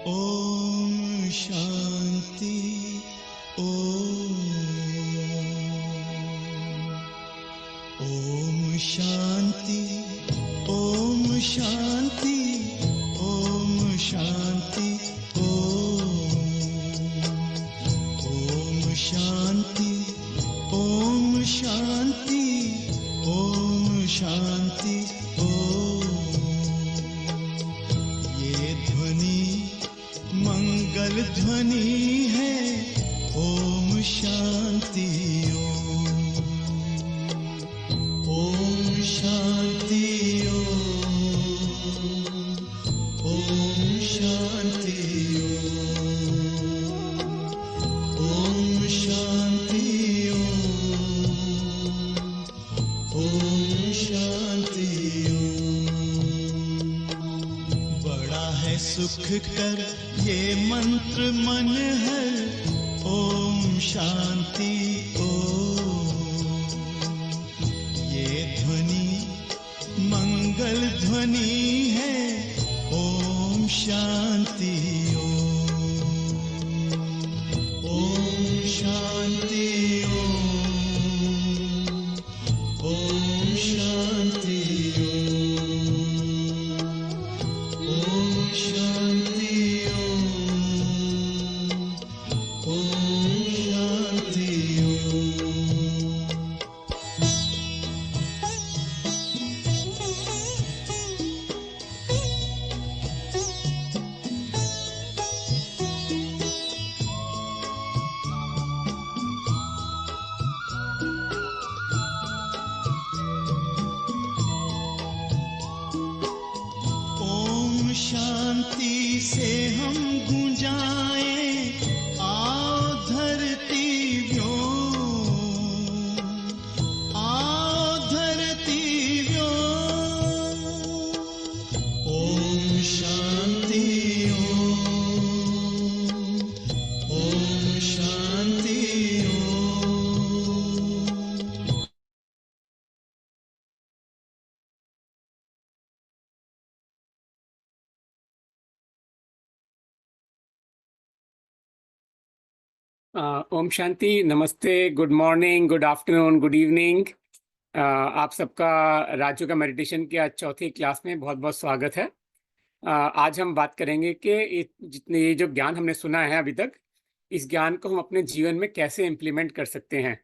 ओम शांति। ओम शांति। ओम शांति। ओम शांति। ओम शांति। ओम शांति। ओम शांति। ये ध्वनि मंगल ध्वनि है। ओम शांति। ओम शांति। ओम शांति। ओम शांति। ओम शांति। बड़ा है सुख कर ये मंत्र मन है। ओम शांति। ये ध्वनि मंगल ध्वनि है। ओम शांति। ओम शांति। ओम शांति। ओम शांति। ओम शांति। ओम शांति से हम गूंजाएं, आओ धरती व्योम, आओ धरती व्योम। ओम शांति। ओम शांति। ओम शांति। नमस्ते, good morning, good afternoon, good evening. आप सबका राजू का मेडिटेशन की आज चौथी क्लास में बहुत बहुत स्वागत है। आज हम बात करेंगे कि जितने ये जो ज्ञान हमने सुना है अभी तक, इस ज्ञान को हम अपने जीवन में कैसे इम्प्लीमेंट कर सकते हैं।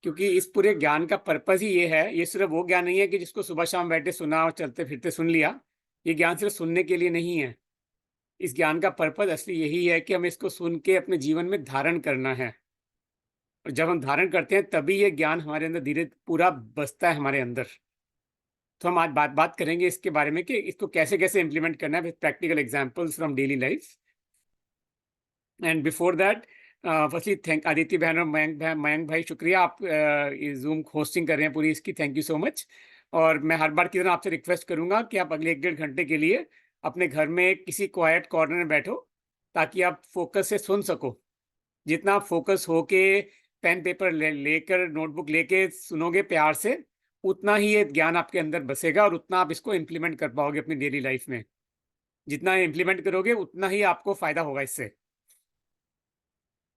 क्योंकि इस पूरे ज्ञान का पर्पज़ ही ये है, ये सिर्फ वो ज्ञान नहीं है कि जिसको सुबह शाम बैठे सुना और चलते फिरते सुन लिया। ये ज्ञान सिर्फ सुनने के लिए नहीं है। इस ज्ञान का पर्पज असली यही है कि हमें इसको सुन के अपने जीवन में धारण करना है। और जब हम धारण करते हैं तभी ये ज्ञान हमारे अंदर धीरे पूरा बसता है हमारे अंदर। तो हम आज बात करेंगे इसके बारे में कि इसको कैसे कैसे इम्प्लीमेंट करना है with practical examples from daily life. And before that firstly thank Aditya बहन और मयंक भाई, शुक्रिया, आप जूम होस्टिंग कर रहे हैं पूरी इसकी, थैंक यू सो मच। और मैं हर बार की तरह आपसे रिक्वेस्ट करूंगा कि आप अगले 1-1.5 घंटे के लिए अपने घर में किसी क्वाइट कॉर्नर में बैठो ताकि आप फोकस से सुन सको। जितना आप फोकस होके पेन पेपर लेकर नोटबुक लेके सुनोगे प्यार से, उतना ही ये ज्ञान आपके अंदर बसेगा और उतना आप इसको इम्प्लीमेंट कर पाओगे अपनी डेली लाइफ में। जितना इम्प्लीमेंट करोगे उतना ही आपको फायदा होगा इससे।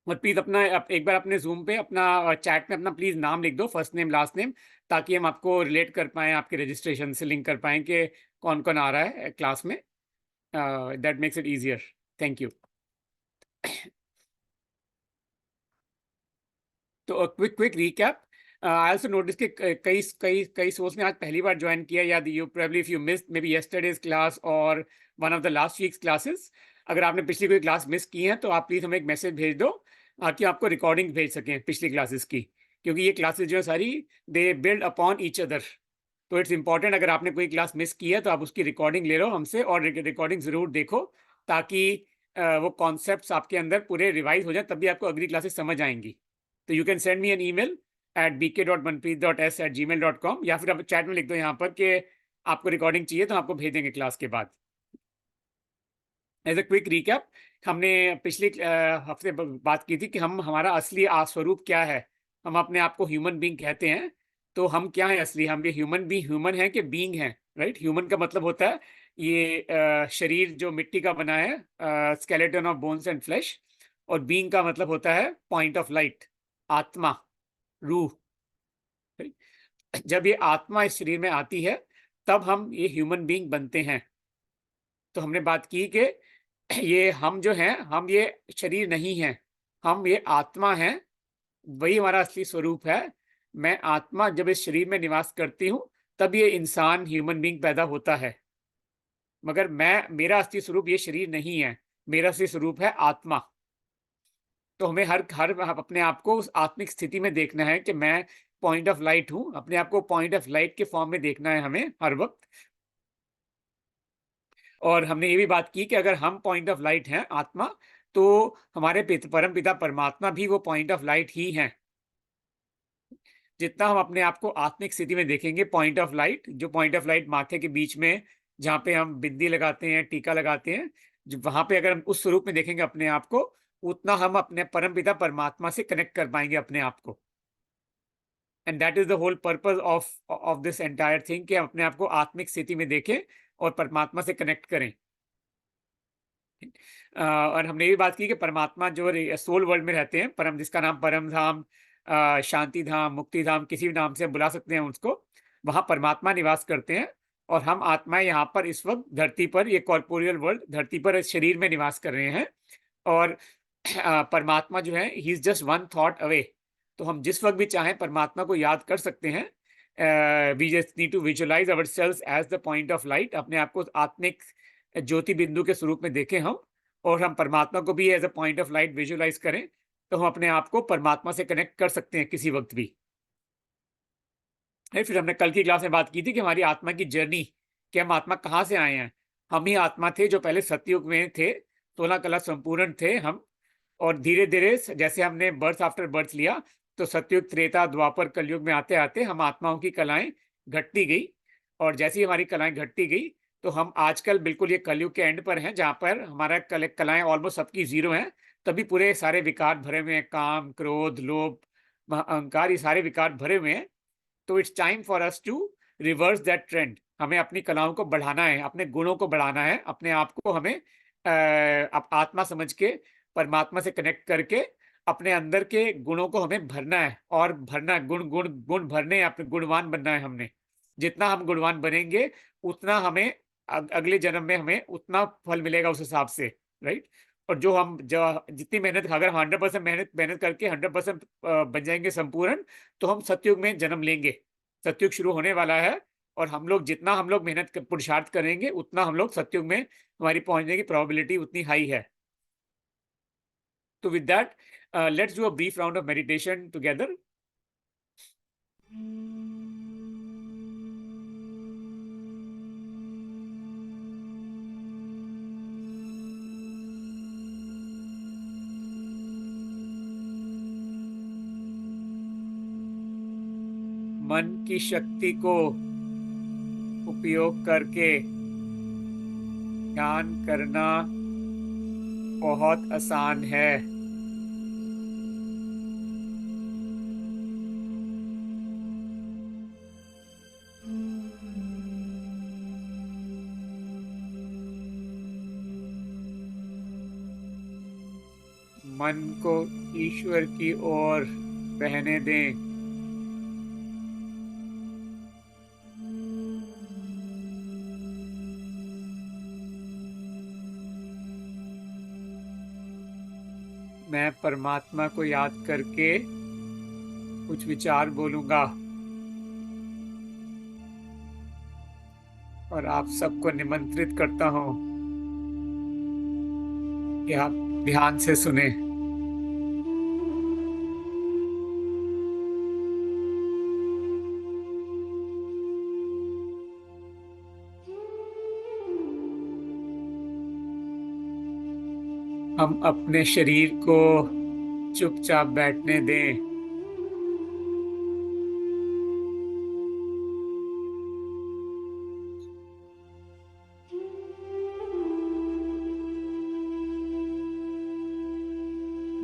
और प्लीज़ एक बार अपने जूम पे अपना चैट में अपना प्लीज़ नाम लिख दो, फर्स्ट नेम लास्ट नेम, ताकि हम आपको रिलेट कर पाएँ, आपके रजिस्ट्रेशन से लिंक कर पाएँ कि कौन कौन आ रहा है क्लास में। That makes it easier. Thank you. तो quick recap. I also notice कि कई कई कई सोर्स ने आज पहली बार ज्वाइन किया, या you probably if you missed maybe yesterday's class और one of the last week's classes. अगर आपने पिछली कोई क्लास मिस की है तो आप प्लीज़ हमें एक मैसेज भेज दो ताकि आपको रिकॉर्डिंग भेज सकें पिछली क्लासेस की, क्योंकि ये क्लासेस जो है सारी they build upon each other. तो इट्स इंपॉर्टेंट, अगर आपने कोई क्लास मिस की है तो आप उसकी रिकॉर्डिंग ले लो हमसे और रिकॉर्डिंग ज़रूर देखो, ताकि वो कॉन्सेप्ट्स आपके अंदर पूरे रिवाइज हो जाए, तभी आपको अगली क्लासेस समझ आएंगी। तो you can send me an email at bk.manpreet.s@gmail.com, या फिर आप चैट में लिख दो यहाँ पर कि आपको रिकॉर्डिंग चाहिए, तो आपको भेज देंगे क्लास के बाद। एज अ क्विक रिकैप, हमने पिछले हफ्ते बात की थी कि हमारा असली स्वरूप क्या है। हम अपने आप को ह्यूमन बीइंग कहते हैं, तो हम क्या है असली, हम ये ह्यूमन है कि बीइंग है, राइट। ह्यूमन का मतलब होता है ये शरीर जो मिट्टी का बना है, skeleton of bones and flesh, और बीइंग का मतलब होता है पॉइंट ऑफ लाइट, आत्मा, रूह। जब ये आत्मा इस शरीर में आती है तब हम ये ह्यूमन बीइंग बनते हैं। तो हमने बात की कि ये हम जो हैं, हम ये शरीर नहीं हैं, हम ये आत्मा हैं, वही हमारा असली स्वरूप है। मैं आत्मा जब इस शरीर में निवास करती हूँ तब ये इंसान, ह्यूमन बीइंग पैदा होता है। मगर मेरा असली स्वरूप ये शरीर नहीं है, मेरा असली स्वरूप है आत्मा। तो हमें हर हर अपने आप को उस आत्मिक स्थिति में देखना है कि मैं पॉइंट ऑफ लाइट हूं। अपने आप को पॉइंट ऑफ लाइट के फॉर्म में देखना है हमें हर वक्त। और हमने ये भी बात की कि अगर हम पॉइंट ऑफ लाइट हैं, आत्मा, तो हमारे परम पिता परमात्मा भी वो पॉइंट ऑफ लाइट ही हैं। जितना हम अपने आप को आत्मिक स्थिति में देखेंगे, पॉइंट ऑफ लाइट, जो पॉइंट ऑफ लाइट माथे के बीच में, जहाँ पे हम बिंदी लगाते हैं, टीका लगाते हैं, वहां पे अगर हम उस स्वरूप में देखेंगे अपने आप को, उतना हम अपने परम पिता परमात्मा से कनेक्ट कर पाएंगे अपने आप को। And that is the whole purpose of this entire thing, कि हम अपने आप को आत्मिक स्थिति में देखें और परमात्मा से कनेक्ट करें। और हमने ये भी बात की कि परमात्मा जो सोल वर्ल्ड में रहते हैं, परम, जिसका नाम परम धाम, शांति धाम, मुक्ति धाम, किसी भी नाम से हम बुला सकते हैं उसको, वहां परमात्मा निवास करते हैं। और हम आत्माएं यहाँ पर इस वक्त धरती पर, ये कॉर्पोरियल वर्ल्ड, धरती पर इस शरीर में निवास कर रहे हैं। और परमात्मा जो है, he is just one thought away. तो हम जिस वक्त भी चाहें परमात्मा को याद कर सकते हैं। We just need to visualise ourselves as the point of light. अपने आप को आत्मिक ज्योति बिंदु के स्वरूप में देखें हम, और हम परमात्मा को भी as a point of light visualise करें, तो हम अपने आप को परमात्मा से कनेक्ट कर सकते हैं किसी वक्त भी। फिर हमने कल की क्लास में बात की थी कि हमारी आत्मा की जर्नी, कि हम आत्मा कहाँ से आए हैं। हम ही आत्मा थे जो पहले सतयुग में थे, 16 कला संपूर्ण थे हम। और धीरे धीरे जैसे हमने बर्थ आफ्टर बर्थ लिया, तो सतयुग, त्रेता, द्वापर, कलयुग में आते आते हम आत्माओं की कलाएं घटती गई। और जैसे ही हमारी कलाएं घटती गई, तो हम आजकल बिल्कुल ये कलयुग के एंड पर हैं, जहाँ पर हमारा कलाएं ऑलमोस्ट सबकी जीरो हैं। तभी पूरे सारे विकार भरे हुए हैं, काम, क्रोध, लोभ, अहंकार, ये सारे विकार भरे हुए हैं। तो it's time for us to reverse that trend. हमें अपनी कलाओं को बढ़ाना है, अपने गुणों को बढ़ाना है, अपने आप को हमें आत्मा समझ के परमात्मा से कनेक्ट करके अपने अंदर के गुणों को हमें भरना है। और भरना, गुण गुण गुण भरने, अपने गुणवान बनना है हमने। जितना हम गुणवान बनेंगे, उतना हमें अगले जन्म में हमें उतना फल मिलेगा उस हिसाब से, राइट। और जो जितनी मेहनत, अगर 100% मेहनत मेहनत करके 100% बन जाएंगे संपूर्ण, तो हम सतयुग में जन्म लेंगे। सतयुग शुरू होने वाला है, और जितना हम लोग मेहनत पुरुषार्थ करेंगे, उतना हम लोग सतयुग में हमारी पहुंचने की प्रोबेबिलिटी उतनी हाई है। तो with that, let's do a brief round of meditation together. मन की शक्ति को उपयोग करके ध्यान करना बहुत आसान है। मन को ईश्वर की ओर बहने दें। मैं परमात्मा को याद करके कुछ विचार बोलूंगा, और आप सबको निमंत्रित करता हूं कि आप ध्यान से सुने। हम अपने शरीर को चुपचाप बैठने दें।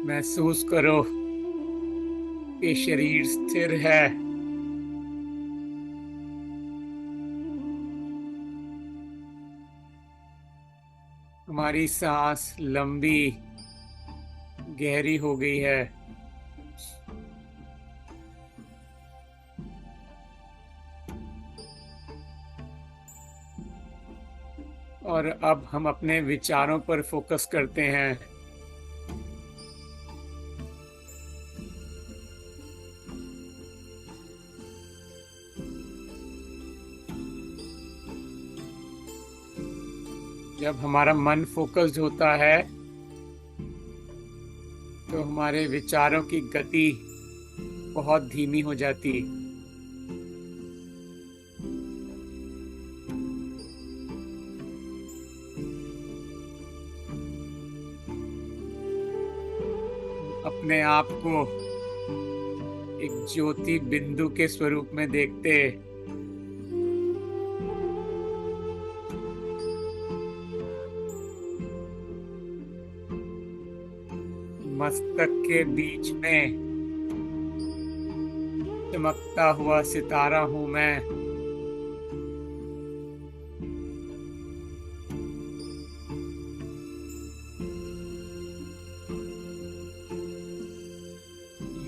महसूस करो कि शरीर स्थिर है। हमारी सांस लंबी गहरी हो गई है। और अब हम अपने विचारों पर फोकस करते हैं। जब हमारा मन फोकस्ड होता है तो हमारे विचारों की गति बहुत धीमी हो जाती। अपने आप को एक ज्योति बिंदु के स्वरूप में देखते मस्तक के बीच में चमकता हुआ सितारा हूं मैं।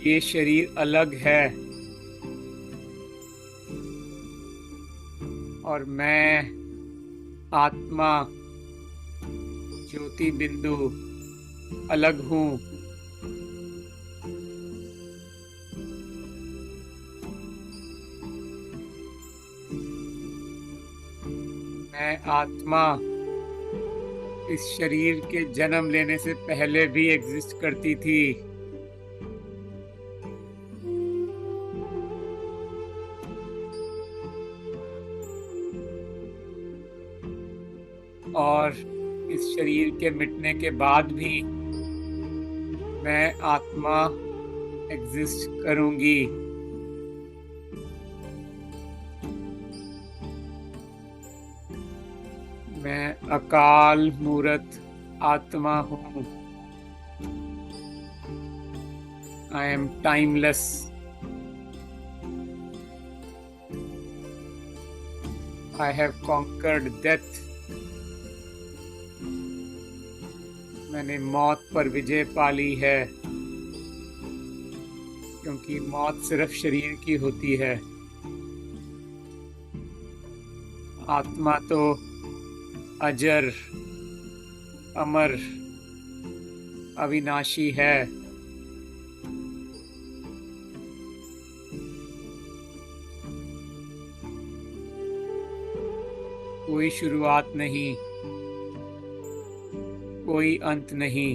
ये शरीर अलग है और मैं आत्मा ज्योति बिंदु अलग हूं। मैं आत्मा इस शरीर के जन्म लेने से पहले भी एग्जिस्ट करती थी। और इस शरीर के मिटने के बाद भी मैं आत्मा एग्जिस्ट करूंगी। मैं अकाल मूर्त आत्मा हूं। I am timeless. I have conquered death. मैंने मौत पर विजय पा ली है, क्योंकि मौत सिर्फ शरीर की होती है। आत्मा तो अजर, अमर, अविनाशी है। कोई शुरुआत नहीं, कोई अंत नहीं।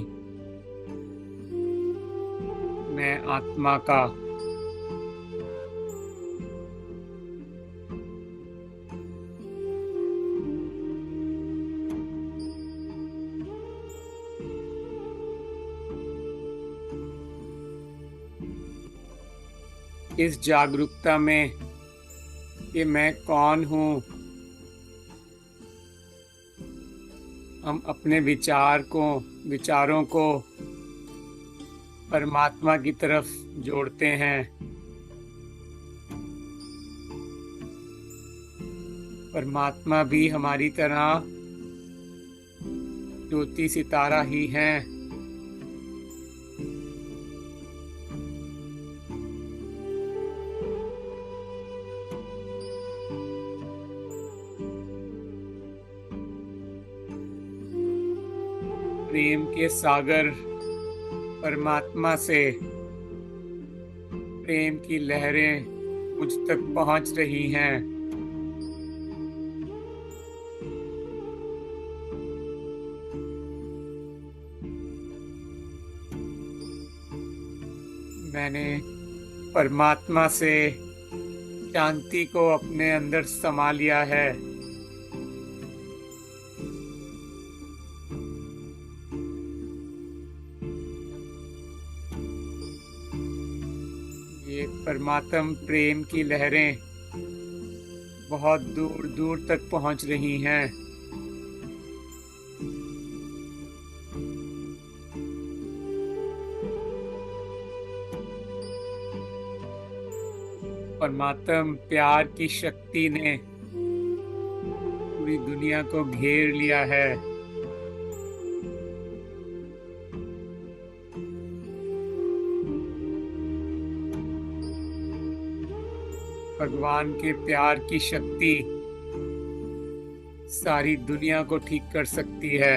मैं आत्मा का इस जागरूकता में कि मैं कौन हूं, हम अपने विचारों को परमात्मा की तरफ जोड़ते हैं। परमात्मा भी हमारी तरह ज्योति सितारा ही हैं। प्रेम के सागर परमात्मा से प्रेम की लहरें मुझ तक पहुंच रही हैं। मैंने परमात्मा से शांति को अपने अंदर समा लिया है। ये परमात्म प्रेम की लहरें बहुत दूर दूर तक पहुंच रही हैं। परमात्म प्यार की शक्ति ने पूरी दुनिया को घेर लिया है। भगवान के प्यार की शक्ति सारी दुनिया को ठीक कर सकती है।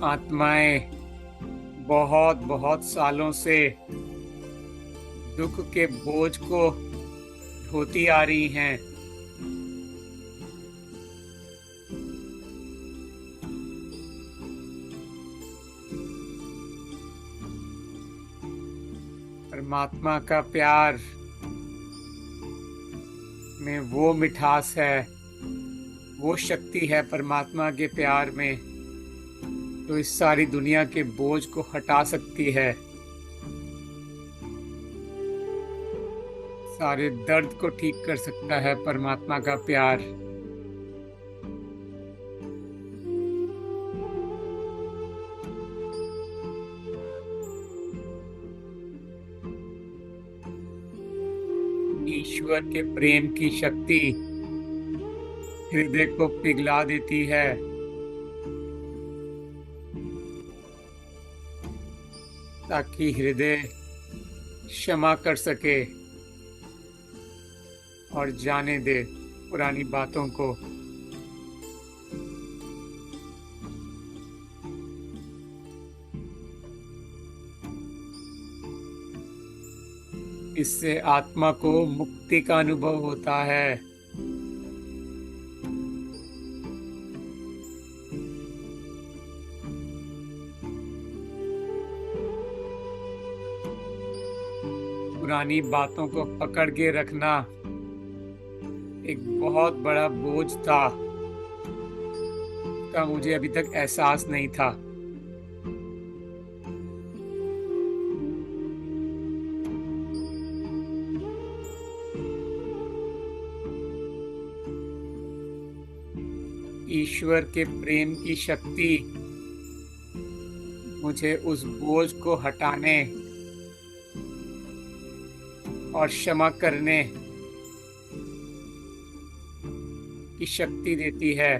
आत्माएं बहुत बहुत सालों से दुख के बोझ को ढोती आ रही हैं। परमात्मा का प्यार में वो मिठास है, वो शक्ति है परमात्मा के प्यार में, जो इस सारी दुनिया के बोझ को हटा सकती है, सारे दर्द को ठीक कर सकता है परमात्मा का प्यार। ईश्वर के प्रेम की शक्ति हृदय को पिघला देती है, ताकि हृदय क्षमा कर सके और जाने दे पुरानी बातों को। इससे आत्मा को मुक्ति का अनुभव होता है। पुरानी बातों को पकड़ के रखना एक बहुत बड़ा बोझ था, का मुझे अभी तक एहसास नहीं था। ईश्वर के प्रेम की शक्ति मुझे उस बोझ को हटाने और क्षमा करने की शक्ति देती है।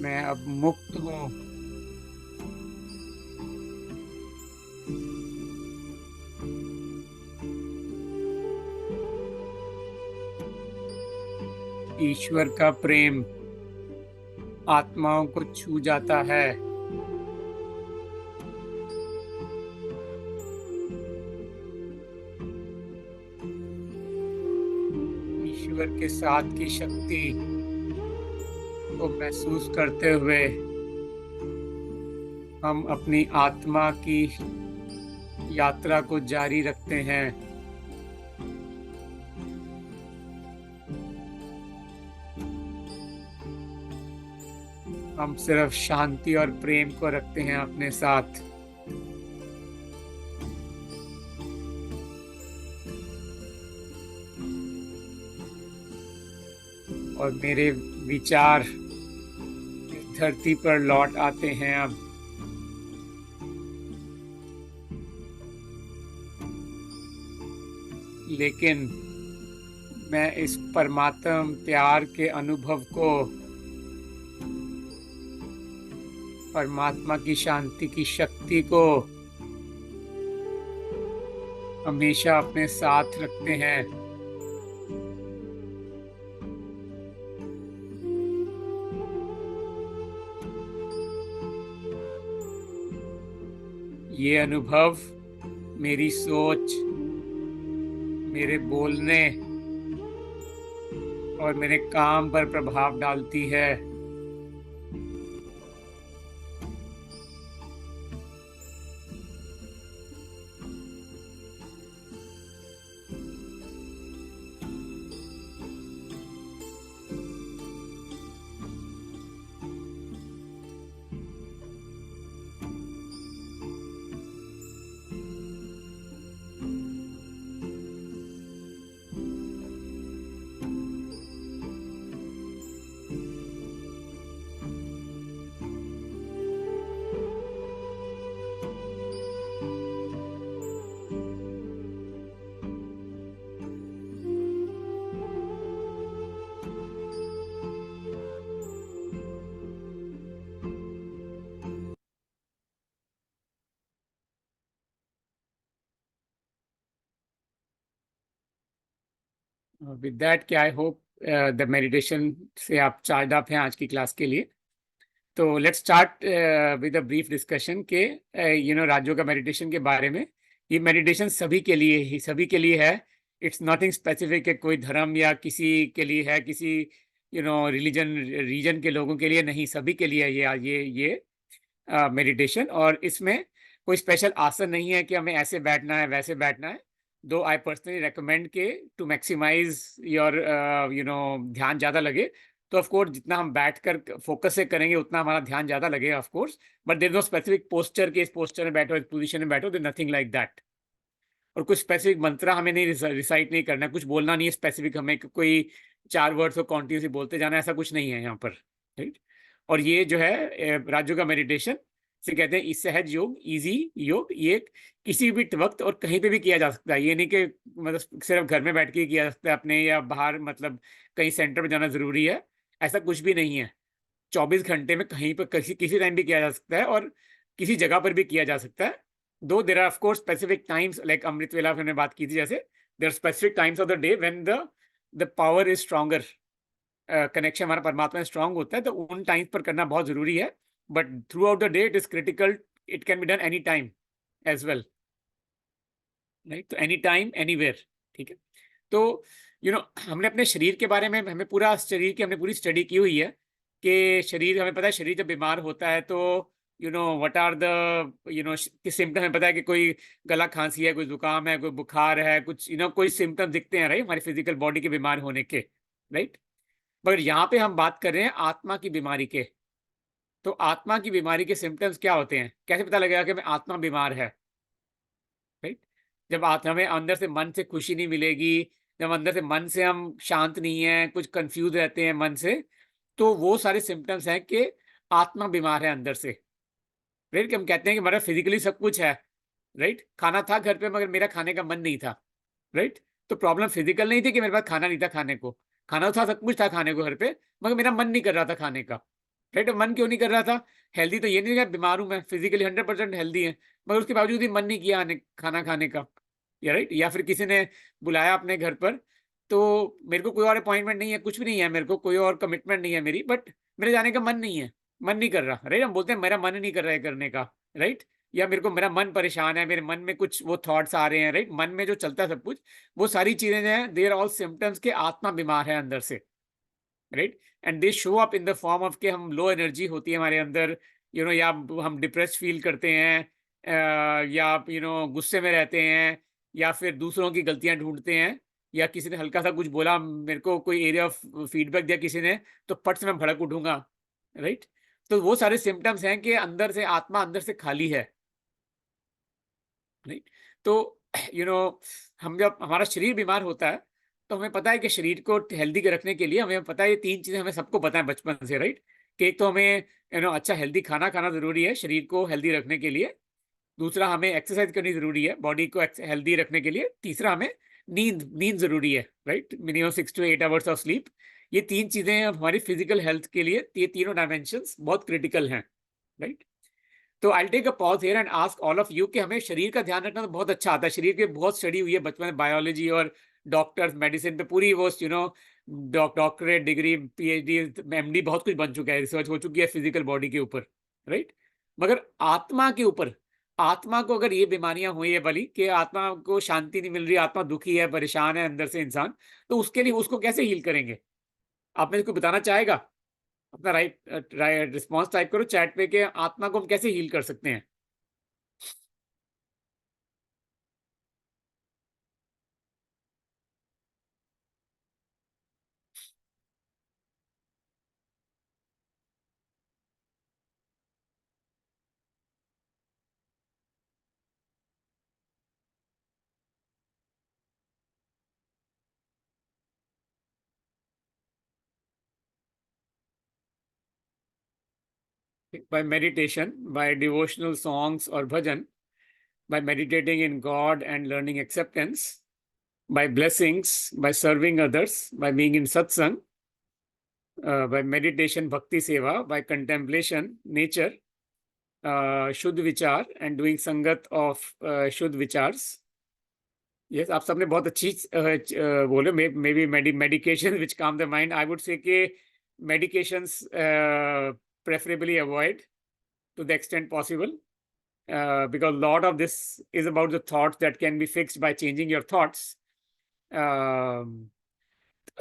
मैं अब मुक्त हूँ। ईश्वर का प्रेम आत्माओं को छू जाता है। ईश्वर के साथ की शक्ति को महसूस करते हुए हम अपनी आत्मा की यात्रा को जारी रखते हैं। हम सिर्फ शांति और प्रेम को रखते हैं अपने साथ। और मेरे विचार इस धरती पर लौट आते हैं अब। लेकिन मैं इस परमात्मा प्यार के अनुभव को, परमात्मा की शांति की शक्ति को हमेशा अपने साथ रखते हैं। ये अनुभव मेरी सोच, मेरे बोलने और मेरे काम पर प्रभाव डालती है। विद दैट कि आई होप द मेडिटेशन से आप चार्ज अप हैं आज की क्लास के लिए। तो let's start with a brief discussion के राजयोग का मेडिटेशन के बारे में। ये मेडिटेशन सभी के लिए है। इट्स नथिंग स्पेसिफिक है कोई धर्म या किसी के लिए है, किसी रिलीजन रीजन के लोगों के लिए नहीं, सभी के लिए है ये मेडिटेशन। और इसमें कोई स्पेशल आसन नहीं है कि हमें ऐसे बैठना है वैसे बैठना है। दो आई पर्सनली रेकमेंड के टू मैक्सिमाइज योर ध्यान ज़्यादा लगे, तो ऑफ कोर्स जितना हम बैठकर फोकस से करेंगे उतना हमारा ध्यान ज़्यादा लगेगा of course. But there is no specific posture के इस पोस्चर में बैठो, इस पोजीशन में बैठो, देयर नथिंग लाइक दैट। और कुछ स्पेसिफिक मंत्र हमें नहीं रिसाइट नहीं करना है, कुछ बोलना नहीं है स्पेसिफिक, हमें कोई 4 वर्ड्स को कॉन्टिन्यूसली बोलते जाना, ऐसा कुछ नहीं है यहाँ पर, राइट। और ये जो है राजयोग का मेडिटेशन से कहते हैं सहज योग, इजी योग। ये किसी भी वक्त और कहीं पे भी किया जा सकता है। ये नहीं कि मतलब सिर्फ घर में बैठ के किया जा सकता है अपने, या बाहर मतलब कहीं सेंटर पे जाना जरूरी है, ऐसा कुछ भी नहीं है। 24 घंटे में कहीं पर किसी टाइम भी किया जा सकता है और किसी जगह पर भी किया जा सकता है। दो there are of course specific times, like amrit vela हमने बात की थी, जैसे there are specific times of the day when the power is stronger, connection हमारा परमात्मा में स्ट्रांग होता है, तो उन टाइम्स पर करना बहुत जरूरी है। But throughout the day it is critical, it can be done any time as well, right. तो एनी टाइम एनीवेयर, ठीक है। तो हमने अपने शरीर के बारे में, हमें पूरा शरीर की हमने पूरी स्टडी की हुई है कि शरीर, हमें पता है शरीर जब बीमार होता है तो व्हाट आर द किस सिम्टम, हमें पता है कि कोई गला खांसी है, कोई जुकाम है, कोई बुखार है, कुछ कोई सिम्टम दिखते हैं, राइट, हमारी फिजिकल बॉडी के बीमार होने के, राइट। मगर यहाँ पे हम बात कर रहे हैं आत्मा की बीमारी के। तो आत्मा की बीमारी के सिम्टम्स क्या होते हैं, कैसे पता लगेगा कि मैं आत्मा बीमार है, राइट। जब हमें अंदर से मन से खुशी नहीं मिलेगी, जब अंदर से मन से हम शांत नहीं है, कुछ कंफ्यूज रहते हैं मन से, तो वो सारे सिम्टम्स हैं कि आत्मा बीमार है अंदर से, राइट। कि हम कहते हैं कि हमारा फिजिकली सब कुछ है, राइट, खाना था घर पे मगर मेरा खाने का मन नहीं था, राइट। तो प्रॉब्लम फिजिकल नहीं थी कि मेरे पास खाना नहीं था खाने को, खाना था, सब कुछ था खाने को घर पे, मगर मेरा मन नहीं कर रहा था खाने का, राइट। मन क्यों नहीं कर रहा था? हेल्दी तो ये नहीं है, बीमार हूं मैं, फिजिकली 100% हेल्दी है, मगर उसके बावजूद भी मन नहीं किया खाना खाने का, या राइट। या फिर किसी ने बुलाया अपने घर पर, तो मेरे को कोई और अपॉइंटमेंट नहीं है, कुछ भी नहीं है, मेरे को कोई और कमिटमेंट नहीं है मेरी, बट मेरे जाने का मन नहीं है, मन नहीं कर रहा, राइट। हम बोलते हैं मेरा मन नहीं कर रहा है करने का, राइट। या मेरा मन परेशान है, मेरे मन में कुछ वो थॉट्स आ रहे हैं, राइट। मन में जो चलता है सब कुछ, वो सारी चीजें हैं, दे आर ऑल सिम्टम्स के आत्मा बीमार है अंदर से, right. And they show up in the form of के हम लो एनर्जी होती है हमारे अंदर, या हम डिप्रेस फील करते हैं, या गुस्से में रहते हैं, या फिर दूसरों की गलतियां ढूंढते हैं, या किसी ने हल्का सा कुछ बोला, मेरे को कोई एरिया ऑफ फीडबैक दिया किसी ने, तो फट से मैं भड़क उठूंगा, राइट। तो वो सारे सिम्टम्स हैं कि अंदर से आत्मा अंदर से खाली है, राइट। तो हम जब हमारा शरीर बीमार होता है, तो हमें पता है कि शरीर को हेल्दी रखने के लिए हमें पता है, ये 3 चीजें हमें सबको पता है बचपन से, राइट। कि एक तो हमें अच्छा हेल्दी खाना खाना जरूरी है शरीर को हेल्दी रखने के लिए, दूसरा हमें एक्सरसाइज करनी जरूरी है बॉडी को हेल्दी रखने के लिए, तीसरा हमें नींद जरूरी है, right, minimum 6 to 8 hours of sleep. ये 3 चीजें हमारी फिजिकल हेल्थ के लिए, ये तीनों डायमेंशंस बहुत क्रिटिकल हैं, राइट। तो I take a pause here and ask all of you कि हमें शरीर का ध्यान रखना तो बहुत अच्छा आता है, शरीर की बहुत स्टडी हुई है बचपन में, बायोलॉजी और डॉक्टर्स मेडिसिन पे पूरी वो डॉक्टरेट डिग्री, पीएचडी, एमडी, बहुत कुछ बन चुका है, रिसर्च हो चुकी है फिजिकल बॉडी के ऊपर, राइट। मगर आत्मा के ऊपर, आत्मा को अगर ये बीमारियां हुई है वाली कि आत्मा को शांति नहीं मिल रही, आत्मा दुखी है, परेशान है अंदर से इंसान, तो उसके लिए उसको कैसे हील करेंगे? आप मेरे को बताना चाहेगा? अपना राइट रिस्पॉन्स टाइप करो चैट पे कि आत्मा को हम कैसे हील कर सकते हैं। By meditation, by devotional songs or bhajan, by meditating in God and learning acceptance, by blessings, by serving others, by being in satsang, by meditation, bhakti seva, by contemplation, nature, Shuddh Vichar, and doing sangat of Shuddh Vichars, yes, आप सबने बहुत अच्छी बोले। May be medication विच काम the mind, I would say कि medications preferably avoid to the extent possible, because a lot of this is about the thoughts that can be fixed by changing your thoughts.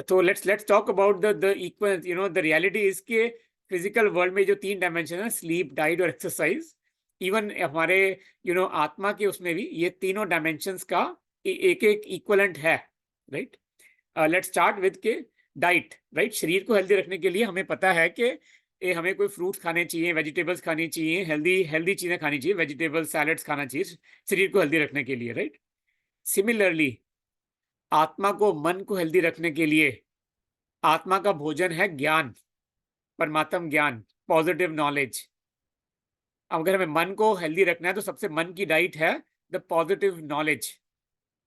So let's talk about the equal, the reality is कि physical world में जो 3 dimension है, sleep, diet और exercise, even हमारे आत्मा के उसमें भी ये तीनों डायमेंशंस का एक एक इक्वलेंट है, राइट। लेट्स स्टार्ट विद के डाइट, राइट। शरीर को हेल्दी रखने के लिए हमें पता है कि हमें कोई फ्रूट्स खाने चाहिए, वेजिटेबल्स खानी चाहिए, हेल्दी चीजें खानी चाहिए, वेजिटेबल सैलड्स खाना चाहिए शरीर को हेल्दी रखने के लिए, राइट। सिमिलरली आत्मा को, मन को हेल्दी रखने के लिए आत्मा का भोजन है ज्ञान, परमात्म ज्ञान, पॉजिटिव नॉलेज। अगर हमें मन को हेल्दी रखना है तो सबसे मन की डाइट है द पॉजिटिव नॉलेज।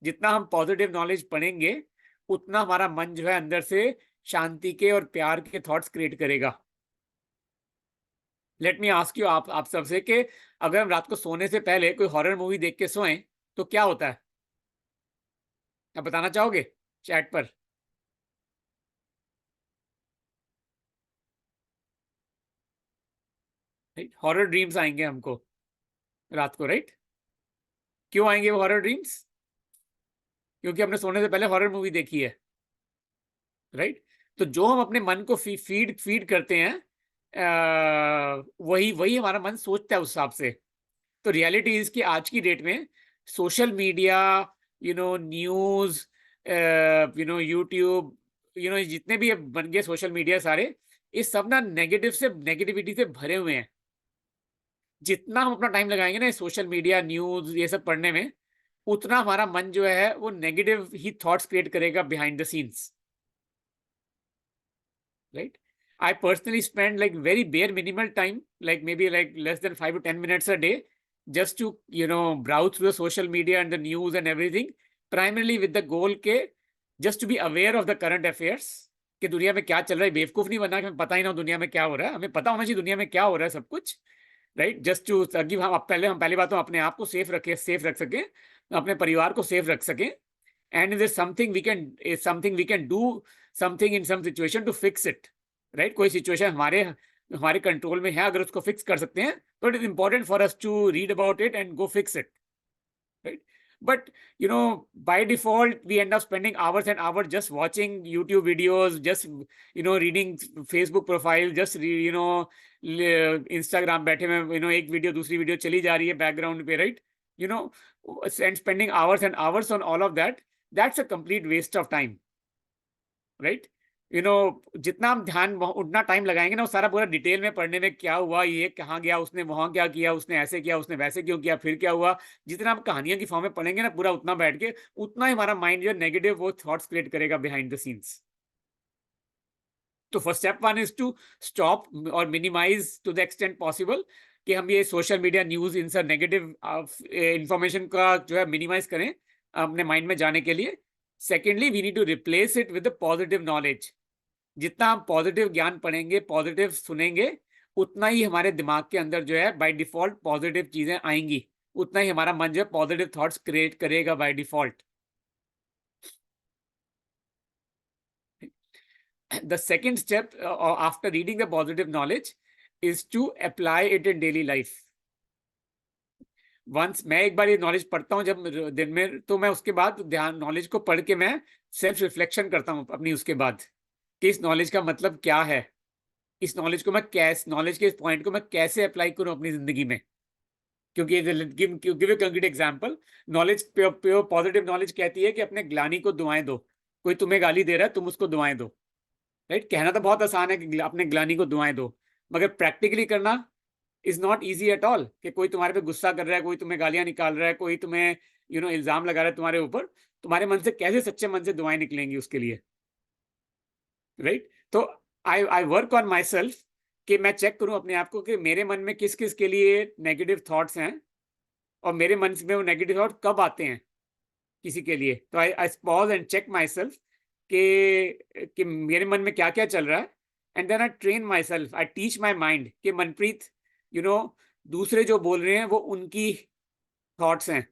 जितना हम पॉजिटिव नॉलेज पढ़ेंगे उतना हमारा मन जो है अंदर से शांति के और प्यार के थॉट्स क्रिएट करेगा। लेट मी आस्क यू, आप सबसे कि अगर हम रात को सोने से पहले कोई हॉरर मूवी देख के सोएं तो क्या होता है? आप बताना चाहोगे चैट पर? राइट, हॉरर ड्रीम्स आएंगे हमको रात को, राइट। क्यों आएंगे वो हॉरर ड्रीम्स? क्योंकि हमने सोने से पहले हॉरर मूवी देखी है, राइट। तो जो हम अपने मन को फीड करते हैं, वही वही हमारा मन सोचता है उस हिसाब से। तो रियलिटी इज कि आज की डेट में सोशल मीडिया, न्यूज, यूट्यूब, जितने भी बन गए सोशल मीडिया सारे, ये सब ना नेगेटिविटी से भरे हुए हैं। जितना हम अपना टाइम लगाएंगे ना सोशल मीडिया, न्यूज, ये सब पढ़ने में, उतना हमारा मन जो है वो नेगेटिव ही थॉट्स क्रिएट करेगा behind the scenes, right. I personally spend like very bare minimal time, like maybe like less than 5 to 10 minutes a day, just to browse through the social media and the news and everything, primarily with the goal के just to be aware of the current affairs, कि दुनिया में क्या चल रहा है। बेवकूफ नहीं बनना कि हमें पता ही ना हो दुनिया में क्या हो रहा है, हमें पता होना चाहिए दुनिया में क्या हो रहा है सब कुछ, राइट। जस्ट टू ताकि हम पहली बात तो अपने आप को सेफ रख सकें, अपने परिवार को सेफ रख सकें, and is something we can do something in some situation to fix it, right. कोई सिचुएशन हमारे कंट्रोल में है, अगर उसको फिक्स कर सकते हैं तो it is important for us to read about it and go fix it, right. But by default, we end up spending hours and hours just watching YouTube videos, just reading Facebook profile, just Instagram बैठे में एक video दूसरी video चली जा रही है background पे, right. and spending hours and hours on all of that, that's a complete waste of time, right? जितना हम ध्यान उतना टाइम लगाएंगे ना, वो सारा पूरा डिटेल में पढ़ने में, क्या हुआ, ये कहाँ गया, उसने वहां क्या किया, उसने ऐसे किया, उसने वैसे क्यों किया, फिर क्या हुआ, जितना हम कहानियों की फॉर्म में पढ़ेंगे ना पूरा, उतना बैठ के उतना ही हमारा माइंड जो नेगेटिव वो थॉट्स क्रिएट करेगा बिहाइंड द सीन्स। तो first step 1 is to stop और minimise to the extent possible कि हम ये सोशल मीडिया, न्यूज, इन सब नेगेटिव इंफॉर्मेशन का जो है मिनिमाइज करें अपने माइंड में जाने के लिए। Secondly, we need to replace it with the positive knowledge. जितना हम पॉजिटिव ज्ञान पढ़ेंगे, पॉजिटिव सुनेंगे, उतना ही हमारे दिमाग के अंदर जो है बाय डिफॉल्ट पॉजिटिव चीजें आएंगी, उतना ही हमारा मन जो है पॉजिटिव थॉट्स क्रिएट करेगा by default. The second step after reading the positive knowledge is to apply it in daily life. Once मैं एक बार ये नॉलेज पढ़ता हूँ जब दिन में, तो मैं उसके बाद ध्यान नॉलेज को पढ़ के मैं सेल्फ रिफ्लेक्शन करता हूँ अपनी, उसके बाद कि इस नॉलेज का मतलब क्या है, इस नॉलेज को मैं कैसे, नॉलेज के इस पॉइंट को मैं कैसे अप्लाई करूं अपनी जिंदगी में। क्योंकि give a concrete example, knowledge, pure positive knowledge कहती है कि अपने ग्लानी को दुआएं दो। कोई तुम्हें गाली दे रहा है, तुम उसको दुआएं दो, राइट। कहना तो बहुत आसान है कि अपने ग्लानी को दुआएं दो, मगर प्रैक्टिकली करना is not easy at all. कि कोई तुम्हारे पे गुस्सा कर रहा है, कोई तुम्हें गालियां निकाल रहा है, कोई तुम्हें इल्जाम लगा रहा है तुम्हारे ऊपर, तुम्हारे मन से कैसे सच्चे मन से दुआएं निकलेंगी उसके लिए, राइट। तो I work on my self कि मैं चेक करूं अपने आप को कि मेरे मन में किस किस के लिए नेगेटिव थॉट्स हैं, और मेरे मन में वो नेगेटिव थॉट कब आते हैं किसी के लिए। तो I pause and check myself कि मेरे मन में क्या क्या चल रहा है, and then I train myself, I teach my mind कि मनप्रीत, दूसरे जो बोल रहे हैं वो उनकी थॉट्स हैं,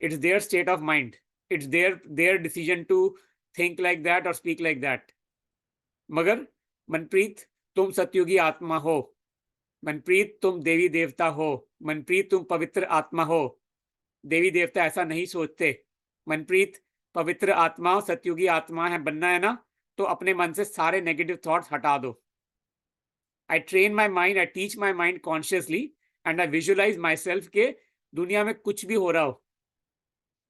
it's their state of mind, it's their decision to think like that और स्पीक लाइक दैट। मगर मनप्रीत तुम सतयुगी आत्मा हो, मनप्रीत तुम देवी देवता हो, मनप्रीत तुम पवित्र आत्मा हो। देवी देवता ऐसा नहीं सोचते। मनप्रीत पवित्र आत्मा सतयुगी आत्मा है, बनना है ना, तो अपने मन से सारे नेगेटिव थॉट्स हटा दो। I train my mind, I teach my mind consciously and I visualise myself के दुनिया में कुछ भी हो रहा हो,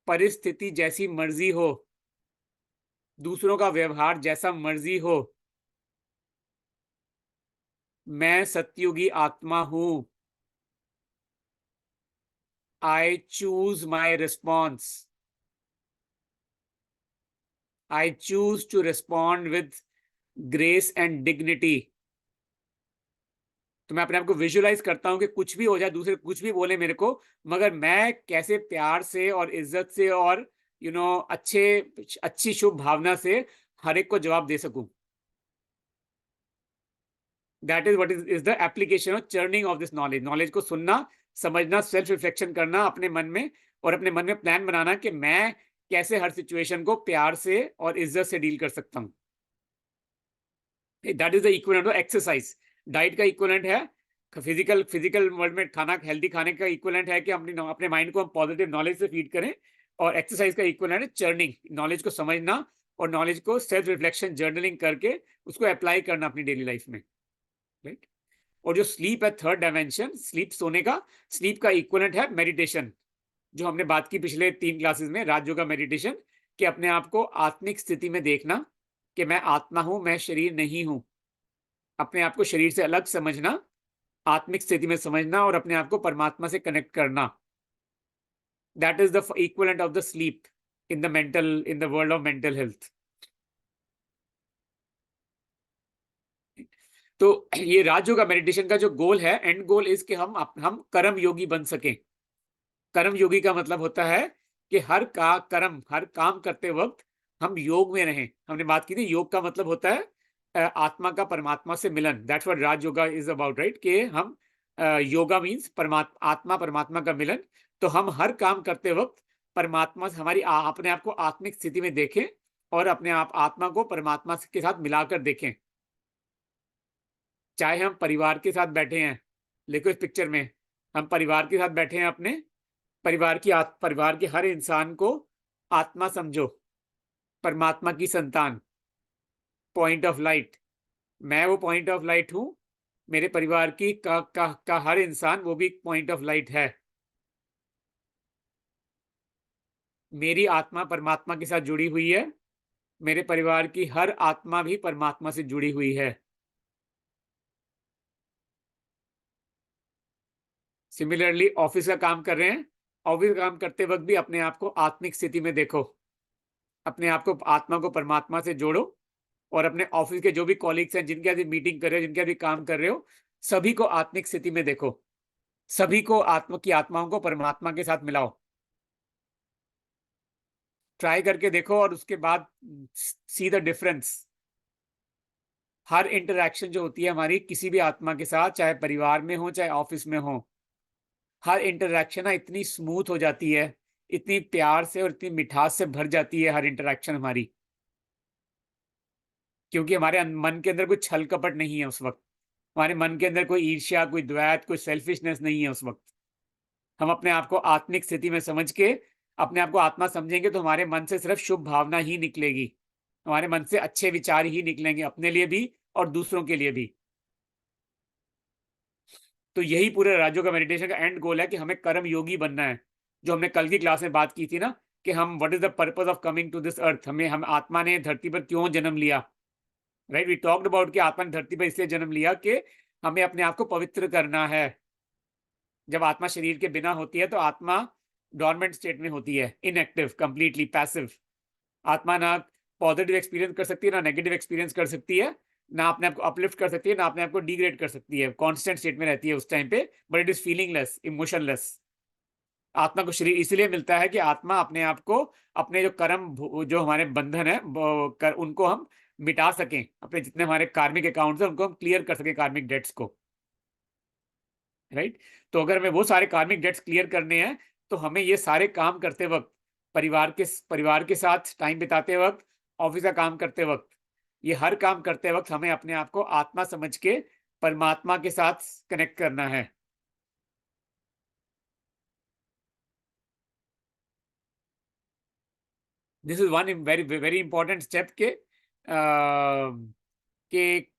परिस्थिति जैसी मर्जी हो, दूसरों का व्यवहार जैसा मर्जी हो, मैं सतयुगी आत्मा हूं। I choose my response, I choose to respond with grace and dignity. तो मैं अपने आप को विजुअलाइज करता हूं कि कुछ भी हो जाए, दूसरे कुछ भी बोले मेरे को, मगर मैं कैसे प्यार से और इज्जत से और अच्छी शुभ भावना से हर एक को जवाब दे सकूं। That is what is the application of churning of this knowledge. Knowledge को सुनना, समझना, सेल्फ रिफ्लेक्शन करना अपने मन में, और अपने मन में प्लान बनाना कि मैं कैसे हर सिचुएशन को प्यार से और इज्जत से डील कर सकता हूं। That is the equivalent of exercise. Diet का इक्विवेलेंट है फिजिकल वर्ल्ड में खाना, हेल्दी खाने का इक्विवेलेंट है कि अपने माइंड को हम पॉजिटिव नॉलेज से फीड करें, और एक्सरसाइज का इक्विवेलेंट है चर्निंग, नॉलेज को समझना और नॉलेज को सेल्फ रिफ्लेक्शन जर्नलिंग करके उसको अप्लाई करना अपनी डेली लाइफ में, राइट। और जो स्लीप है, थर्ड डायमेंशन, स्लीप, सोने का, स्लीप का इक्विवेलेंट है मेडिटेशन, जो हमने बात की पिछले 3 क्लासेस में, राजयोग का मेडिटेशन, कि अपने आप को आत्मिक स्थिति में देखना कि मैं आत्मा हूं, मैं शरीर नहीं हूं। अपने आप को शरीर से अलग समझना, आत्मिक स्थिति में समझना और अपने आप को परमात्मा से कनेक्ट करना। That is the equivalent of the sleep in the world of mental health. तो ये राजयोग का मेडिटेशन का जो गोल है, एंड गोल इज कि हम कर्म योगी बन सकें। कर्म योगी का मतलब होता है कि हर काम करते वक्त हम योग में रहें। हमने बात की थी, योग का मतलब होता है आत्मा का परमात्मा से मिलन। That's what Raj yoga is about, right, कि हम योगा मीन्स आत्मा परमात्मा का मिलन। तो हम हर काम करते वक्त परमात्मा से अपने आप को आत्मिक स्थिति में देखें और अपने आत्मा को परमात्मा के साथ मिलाकर देखें। चाहे हम परिवार के साथ बैठे हैं, देखो इस पिक्चर में हम परिवार के साथ बैठे हैं, अपने परिवार के हर इंसान को आत्मा समझो, परमात्मा की संतान, पॉइंट ऑफ लाइट। मैं वो पॉइंट ऑफ लाइट हूं, मेरे परिवार की का हर इंसान वो भी पॉइंट ऑफ लाइट है। मेरी आत्मा परमात्मा के साथ जुड़ी हुई है, मेरे परिवार की हर आत्मा भी परमात्मा से जुड़ी हुई है। सिमिलरली ऑफिस का काम कर रहे हैं, ऑफिस का काम करते वक्त भी अपने आप को आत्मिक स्थिति में देखो, अपने आप को, आत्मा को परमात्मा से जोड़ो, और अपने ऑफिस के जो भी कॉलीग्स हैं, जिनके साथ मीटिंग कर रहे हो, जिनके साथ काम कर रहे हो, सभी को आत्मिक स्थिति में देखो, सभी को आत्माओं को परमात्मा के साथ मिलाओ। ट्राई करके देखो और उसके बाद see the difference. Her interaction जो होती है हमारी किसी भी आत्मा के साथ, चाहे परिवार में हो चाहे ऑफिस में हो, हर इंटरैक्शन इतनी स्मूथ हो जाती है, इतनी प्यार से और इतनी मिठास से भर जाती है हर इंटरैक्शन हमारी, क्योंकि हमारे मन के अंदर कोई छल कपट नहीं है उस वक्त। हमारे मन के अंदर कोई ईर्ष्या, कोई द्वैत, कोई सेल्फिशनेस नहीं है उस वक्त। हम अपने आप को आत्मिक स्थिति में समझ के अपने आप को आत्मा समझेंगे तो हमारे मन से सिर्फ शुभ भावना ही निकलेगी, हमारे मन से अच्छे विचार ही निकलेंगे, अपने लिए भी और दूसरों के लिए भी। तो यही पूरे राजयोग का मेडिटेशन का एंड गोल है कि हमें कर्म योगी बनना है। जो हमने कल की क्लास में बात की थी ना, कि हम what is the purpose of coming to this earth, हम आत्मा ने धरती पर क्यों जन्म लिया, राइट। वी टॉक्ड अबाउट कि आत्मा ने धरती पर इसलिए जन्म लिया कि हमें अपने आप को पवित्र करना है। जब आत्मा शरीर के बिना होती है तो आत्मा डॉर्मेंट स्टेट में होती है, इनएक्टिव, कंप्लीटली पैसिव। आत्मा ना पॉजिटिव एक्सपीरियंस कर सकती है, ना नेगेटिव एक्सपीरियंस कर सकती है, ना अपने आप को अपलिफ्ट कर सकती है, ना अपने आप को डिग्रेड कर सकती है। कांस्टेंट स्टेट में रहती है उस टाइम पे, बट इट इज फीलिंगलेस, इमोशनलेस। आत्मा को शरीर इसलिए मिलता है कि आत्मा अपने आप को, अपने जो कर्म, जो हमारे बंधन है उनको हम मिटा सकें, अपने जितने हमारे कार्मिक अकाउंट्स हैं उनको हम क्लियर कर सकें, कार्मिक डेट्स को, राइट। तो अगर हमें वो सारे कार्मिक डेट्स क्लियर करने हैं तो हमें ये सारे काम करते वक्त परिवार के साथ टाइम बिताते वक्त, ऑफिस का काम करते वक्त, ये हर काम करते वक्त हमें अपने आप को आत्मा समझ के परमात्मा के साथ कनेक्ट करना है। This is one very very important step के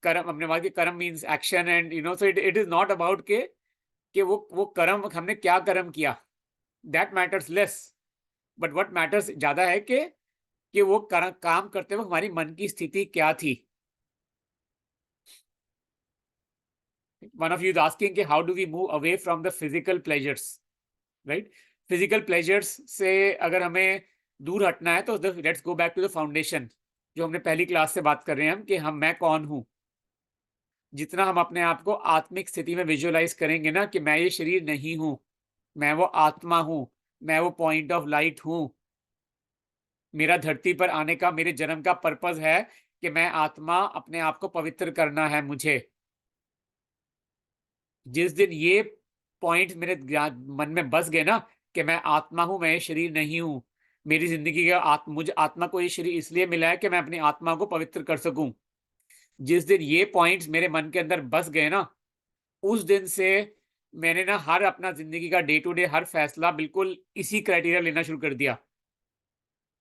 कर्म, अपने बात के कर्म means action, and you know, so it is not about कि वो कर्म, हमने क्या कर्म किया, that matters less, but what matters ज्यादा है कि वो काम करते वक्त हमारी मन की स्थिति क्या थी। One of you is asking कि how do we move away from the physical pleasures, right? Physical pleasures से अगर हमें दूर हटना है तो let's go back to the foundation, जो हमने पहली क्लास से बात कर रहे हैं हम, कि मैं कौन हूं। जितना हम अपने आप को आत्मिक स्थिति में विजुअलाइज करेंगे ना, कि मैं ये शरीर नहीं हूं, मैं वो आत्मा हूं, मैं वो पॉइंट ऑफ लाइट हूं, मेरा धरती पर आने का, मेरे जन्म का पर्पस है कि मैं आत्मा, अपने आप को पवित्र करना है मुझे। जिस दिन ये पॉइंट मेरे मन में बस गए ना, कि मैं आत्मा हूं, मैं ये शरीर नहीं हूं, मेरी जिंदगी का मुझे आत्मा को ये शरीर इसलिए मिला है कि मैं अपनी आत्मा को पवित्र कर सकूं, जिस दिन ये पॉइंट्स मेरे मन के अंदर बस गए ना, उस दिन से मैंने ना हर अपना जिंदगी का डे टू डे हर फैसला बिल्कुल इसी क्राइटेरिया लेना शुरू कर दिया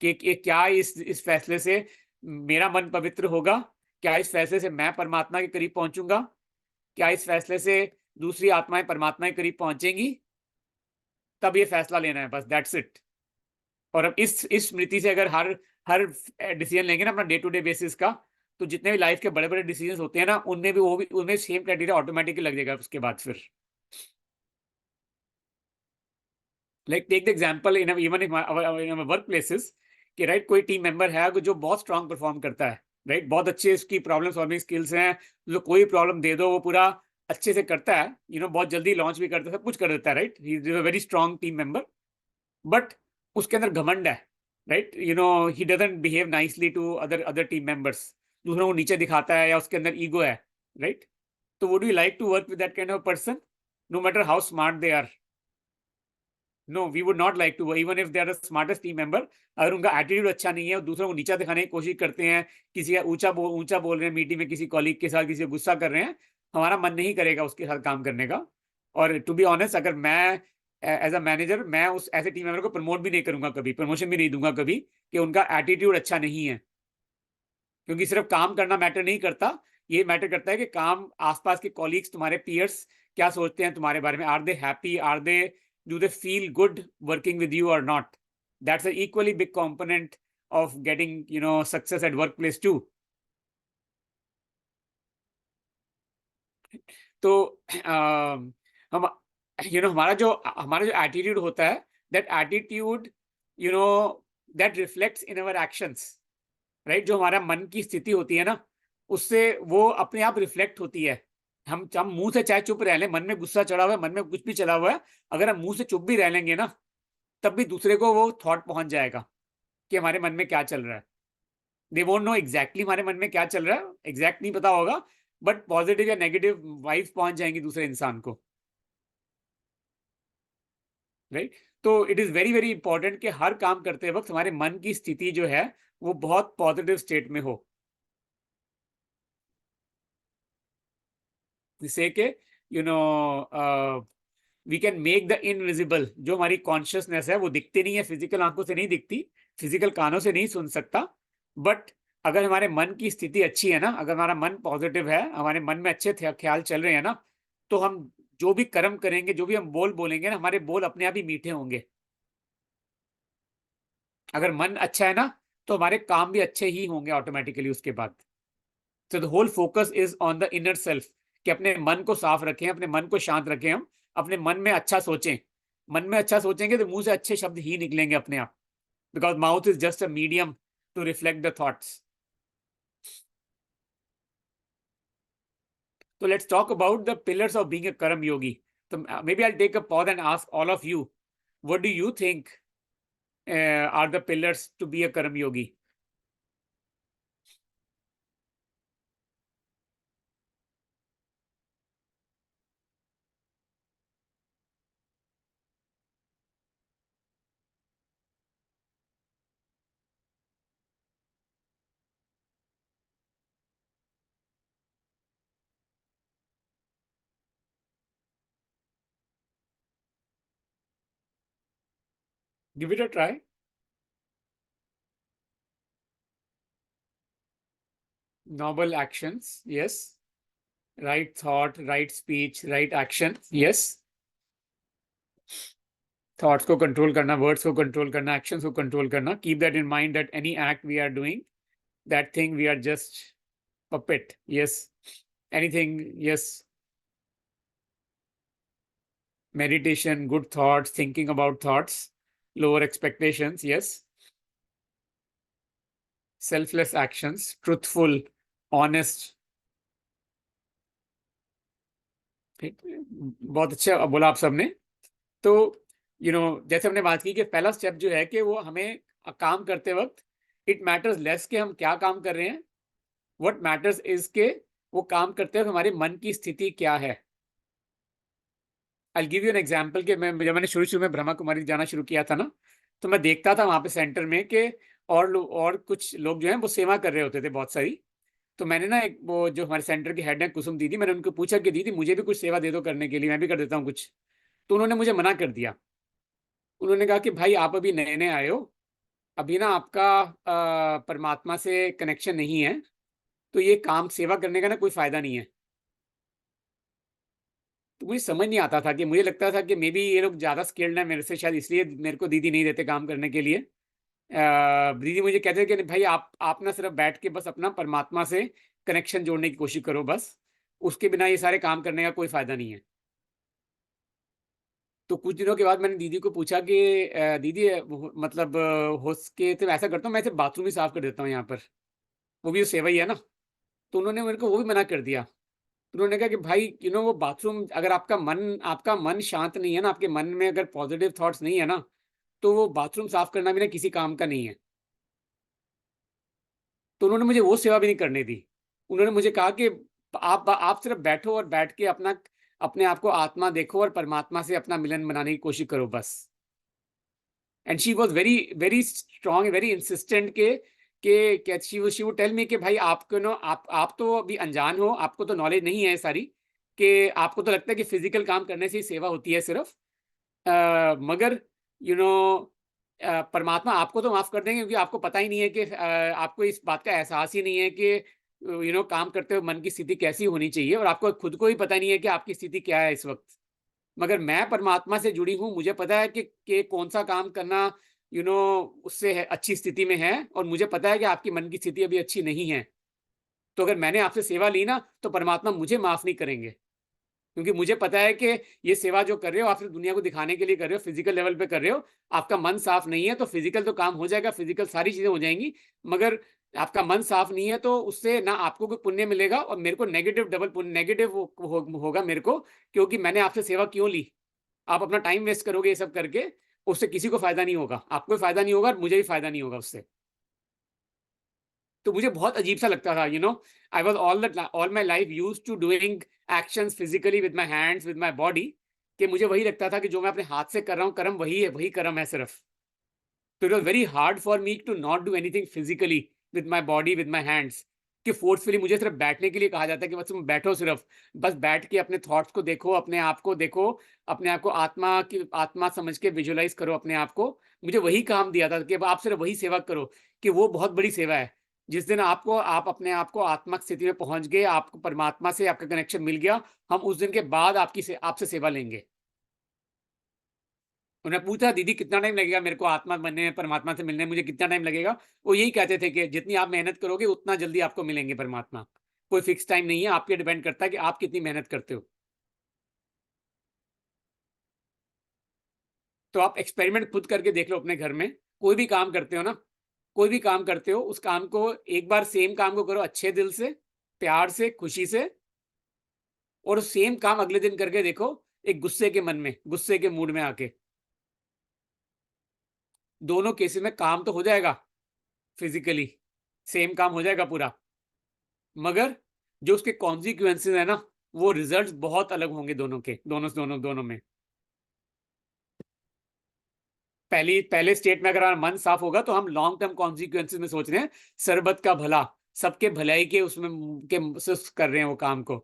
कि क्या इस फैसले से मेरा मन पवित्र होगा, क्या इस फैसले से मैं परमात्मा के करीब पहुंचूंगा, क्या इस फैसले से दूसरी आत्माएं परमात्मा के करीब पहुंचेंगी। तब ये फैसला लेना है, बस दैट्स इट। और अब इस स्मृति से अगर हर हर डिसीजन लेंगे ना अपना डे टू डे बेसिस का, तो जितने भी लाइफ के बड़े बड़े डिसीजन होते हैं ना, उनमें भी वो भी उनमें सेम क्राइटेरिया ऑटोमेटिकली लग जाएगा उसके बाद फिर। Like take the example in even in work places, कि राइट कोई टीम मेंबर है जो बहुत स्ट्रांग परफॉर्म करता है, राइट बहुत अच्छे इसकी प्रॉब्लम सॉल्विंग स्किल्स हैं, जो कोई प्रॉब्लम दे दो वो पूरा अच्छे से करता है, बहुत जल्दी लॉन्च भी करता है, सब कुछ कर देता है, right, he is a very strong team member. But उसके अंदर घमंड है, right, he doesn't behave nicely to other other team members, दूसरों को नीचे दिखाता है, या उसके अंदर ईगो है, राइट। तो would you like to work with that kind of person, no matter how smart they are? No, we would not like to, even if they are the smartest team member. अगर उनका attitude अच्छा नहीं है और दूसरों को नीचा दिखाने की कोशिश करते हैं, किसी का ऊंचा बोल रहे हैं मीटिंग में, किसी कॉलीग के साथ किसी को गुस्सा कर रहे हैं, हमारा मन नहीं करेगा उसके साथ काम करने का। और टू बी ऑनेस्ट, अगर मैं एज अ मैनेजर, मैं उस ऐसे टीम मेंबर को प्रमोट भी नहीं करूंगा कभी, प्रमोशन भी नहीं दूंगा कभी, कि उनका एटीट्यूड अच्छा नहीं है। क्योंकि सिर्फ काम करना मैटर नहीं करता, ये मैटर करता है कि काम, आसपास के कॉलीग्स, तुम्हारे पीयर्स क्या सोचते हैं तुम्हारे बारे में, are they happy, are they, do they feel good working with you or not? That's an equally big component of getting success at workplace too. तो हम हमारा जो एटीट्यूड होता है, that attitude you know that reflects in our actions, right. जो हमारा मन की स्थिति होती है ना, उससे वो अपने आप रिफ्लेक्ट होती है। हम मुंह से चाहे चुप रह लें, मन में गुस्सा चढ़ा हुआ है, मन में कुछ भी चला हुआ है, अगर हम मुंह से चुप भी रह लेंगे ना, तब भी दूसरे को वो थॉट पहुंच जाएगा कि हमारे मन में क्या चल रहा है। दे वोंट नो एग्जैक्टली हमारे मन में क्या चल रहा है, एग्जैक्ट नहीं पता होगा, बट पॉजिटिव या नेगेटिव वाइब्स पहुंच जाएंगी दूसरे इंसान को, राइट। तो it is very very important कि हर काम करते वक्त हमारे मन की स्थिति जो है वो बहुत पॉजिटिव स्टेट में हो, जिससे कि you know we can make the invisible. जो हमारी कॉन्शियसनेस है वो दिखती नहीं है, फिजिकल आंखों से नहीं दिखती, फिजिकल कानों से नहीं सुन सकता, बट अगर हमारे मन की स्थिति अच्छी है ना, अगर हमारा मन पॉजिटिव है, हमारे मन में अच्छे ख्याल चल रहे हैं ना, तो हम जो भी कर्म करेंगे, जो भी हम बोल बोलेंगे ना, हमारे बोल अपने आप ही मीठे होंगे। अगर मन अच्छा है ना, तो हमारे काम भी अच्छे ही होंगे ऑटोमेटिकली उसके बाद। तो the whole focus is on the inner self, कि अपने मन को साफ रखें, अपने मन को शांत रखें, हम अपने मन में अच्छा सोचें। मन में अच्छा सोचेंगे तो मुंह से अच्छे शब्द ही निकलेंगे अपने आप, because mouth is just a medium to reflect the thoughts. So let's talk about the pillars of being a Karam Yogi. So maybe I'll take a pause and ask all of you, what do you think are the pillars to be a Karam Yogi? Give it a try. Noble actions, yes. Right thought, right speech, right action, yes. Thoughts को control करना, words को control करना, actions को control करना। Keep that in mind that any act we are doing, that thing we are just puppet, yes. Anything, yes. Meditation, good thoughts, thinking about thoughts, lower expectations, yes. Selfless actions, truthful, honest. ठीक, बहुत अच्छा बोला आप सबने। तो जैसे हमने बात की कि पहला स्टेप जो है कि वो हमें काम करते वक्त इट मैटर्स लेस कि हम क्या काम कर रहे हैं, व्हाट मैटर्स इज के वो काम करते वक्त हमारे मन की स्थिति क्या है। I give you an example कि जब मैंने शुरू में ब्रह्मा कुमारी जाना शुरू किया था ना, तो मैं देखता था वहां पे सेंटर में कि और कुछ लोग जो हैं वो सेवा कर रहे होते थे बहुत सारी। तो मैंने ना एक वो जो हमारे सेंटर की हेड है कुसुम दीदी, मैंने उनको पूछा कि दीदी मुझे भी कुछ सेवा दे दो करने के लिए, मैं भी कर देता हूँ कुछ। तो उन्होंने मुझे मना कर दिया। उन्होंने कहा कि भाई आप अभी नए नए आए हो, अभी ना आपका परमात्मा से कनेक्शन नहीं है, तो ये काम सेवा करने का ना कोई फायदा नहीं है। तो मुझे समझ नहीं आता था कि मुझे लगता था कि मे बी ये लोग ज़्यादा स्किल्ड हैं मेरे से, शायद इसलिए मेरे को दीदी नहीं देते काम करने के लिए। दीदी मुझे कहते हैं कि भाई आप ना सिर्फ बैठ के बस अपना परमात्मा से कनेक्शन जोड़ने की कोशिश करो बस, उसके बिना ये सारे काम करने का कोई फायदा नहीं है। तो कुछ दिनों के बाद मैंने दीदी को पूछा कि दीदी मतलब हो सके तो ऐसा करता हूँ, मैं सिर्फ बाथरूम ही साफ कर देता हूँ यहाँ पर, वो भी सेवा ही है ना। तो उन्होंने मेरे को वो भी मना कर दिया। तो उन्होंने कहा कि भाई वो बाथरूम, अगर आपका मन शांत नहीं है ना, आपके मन में अगर पॉजिटिव थॉट्स नहीं है ना, तो वो बाथरूम साफ करना भी ना किसी काम का नहीं है। तो उन्होंने मुझे वो सेवा भी नहीं करने दी। उन्होंने मुझे कहा कि आप सिर्फ बैठो और बैठ के अपने आप को आत्मा देखो और परमात्मा से अपना मिलन बनाने की कोशिश करो बस। And she was very very strong, very insistent के शी वुड टेल मी कि भाई आपको आप तो अभी अनजान हो, आपको तो नॉलेज नहीं है सारी, कि आपको तो लगता है कि फिजिकल काम करने से ही सेवा होती है सिर्फ। मगर यू नो परमात्मा आपको तो माफ कर देंगे, क्योंकि आपको पता ही नहीं है कि आपको इस बात का एहसास ही नहीं है कि काम करते हुए मन की स्थिति कैसी होनी चाहिए, और आपको खुद को ही पता नहीं है कि आपकी स्थिति क्या है इस वक्त। मगर मैं परमात्मा से जुड़ी हूँ, मुझे पता है कि कौन सा काम करना उससे है, अच्छी स्थिति में है, और मुझे पता है कि आपकी मन की स्थिति अभी अच्छी नहीं है। तो अगर मैंने आपसे सेवा ली ना, तो परमात्मा मुझे माफ नहीं करेंगे, क्योंकि मुझे पता है कि ये सेवा जो कर रहे हो आप सिर्फ दुनिया को दिखाने के लिए कर रहे हो, फिजिकल लेवल पे कर रहे हो। आपका मन साफ नहीं है तो फिजिकल तो काम हो जाएगा, फिजिकल सारी चीजें हो जाएंगी, मगर आपका मन साफ नहीं है तो उससे ना आपको कोई पुण्य मिलेगा, और मेरे को नेगेटिव डबल पुण्य नेगेटिव होगा मेरे को, क्योंकि मैंने आपसे सेवा क्यों ली। आप अपना टाइम वेस्ट करोगे ये सब करके, उससे किसी को फायदा नहीं होगा, आपको फायदा नहीं होगा और मुझे भी फायदा नहीं होगा उससे। तो मुझे बहुत अजीब सा लगता था, I was all my life use to doing actions physically with my hands, with my body, कि मुझे वही लगता था कि जो मैं अपने हाथ से कर रहा हूँ कर्म वही है, वही कर्म है सिर्फ। तो it was very hard for me to not do anything physically with my body, with my hands, कि फोर्सफुली मुझे सिर्फ बैठने के लिए कहा जाता है कि बस तुम बैठो, सिर्फ बस बैठ के अपने थॉट्स को देखो, अपने आप को देखो, अपने आप को आत्मा समझ के विजुअलाइज करो अपने आप को। मुझे वही काम दिया था कि आप सिर्फ वही सेवा करो, कि वो बहुत बड़ी सेवा है। जिस दिन आप अपने आप को आत्मा स्थिति में पहुंच गए, आपको परमात्मा से आपका कनेक्शन मिल गया, हम उस दिन के बाद आपसे सेवा लेंगे। उन्हें पूछा दीदी कितना टाइम लगेगा मेरे को आत्मा बनने में, परमात्मा से मिलने में मुझे कितना टाइम लगेगा। वो यही कहते थे कि जितनी आप मेहनत करोगे उतना जल्दी आपको मिलेंगे परमात्मा। कोई फिक्स टाइम नहीं है, आपके डिपेंड करता है कि आप कितनी मेहनत करते हो। तो आप एक्सपेरिमेंट खुद करके देख लो अपने घर में, कोई भी काम करते हो ना, कोई भी काम करते हो उस काम को एक बार सेम काम को करो अच्छे दिल से, प्यार से, खुशी से, और सेम काम अगले दिन करके देखो एक गुस्से के मन में, गुस्से के मूड में आके। दोनों केसेस में काम तो हो जाएगा, फिजिकली सेम काम हो जाएगा पूरा, मगर जो उसके कॉन्सिक्वेंसेस है ना, वो रिजल्ट्स बहुत अलग होंगे दोनों के, दोनों में। पहले स्टेट में अगर हमारा मन साफ होगा तो हम लॉन्ग टर्म कॉन्सिक्वेंसेस में सोच रहे हैं, सरबत का भला, सबके भलाई के उसमें के कर रहे हैं वो काम को।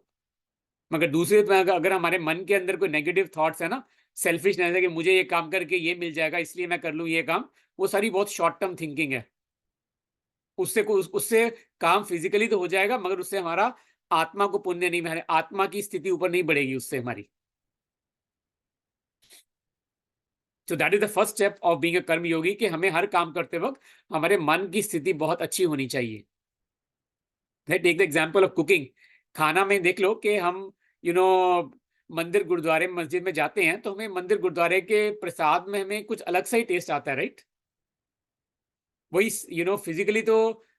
मगर दूसरे पे अगर हमारे मन के अंदर कोई नेगेटिव थॉट्स है ना, सेल्फिशनेस है कि मुझे ये काम करके ये मिल जाएगा इसलिए मैं कर लूँ ये काम, वो सारी बहुत शॉर्ट टर्म थिंकिंग है। उससे काम फिजिकली तो हो जाएगा मगर उससे हमारा आत्मा को पुण्य नहीं, हमारे आत्मा की स्थिति ऊपर नहीं बढ़ेगी उससे हमारी। तो that is the first step of being a karma योगी, कि हमें हर काम करते वक्त हमारे मन की स्थिति बहुत अच्छी होनी चाहिए। Take the example of cooking. खाना में देख लो कि हम यू नो मंदिर गुरुद्वारे मस्जिद में जाते हैं तो हमें मंदिर गुरुद्वारे के प्रसाद में हमें कुछ अलग सा ही टेस्ट आता है, राइट? वही फिजिकली तो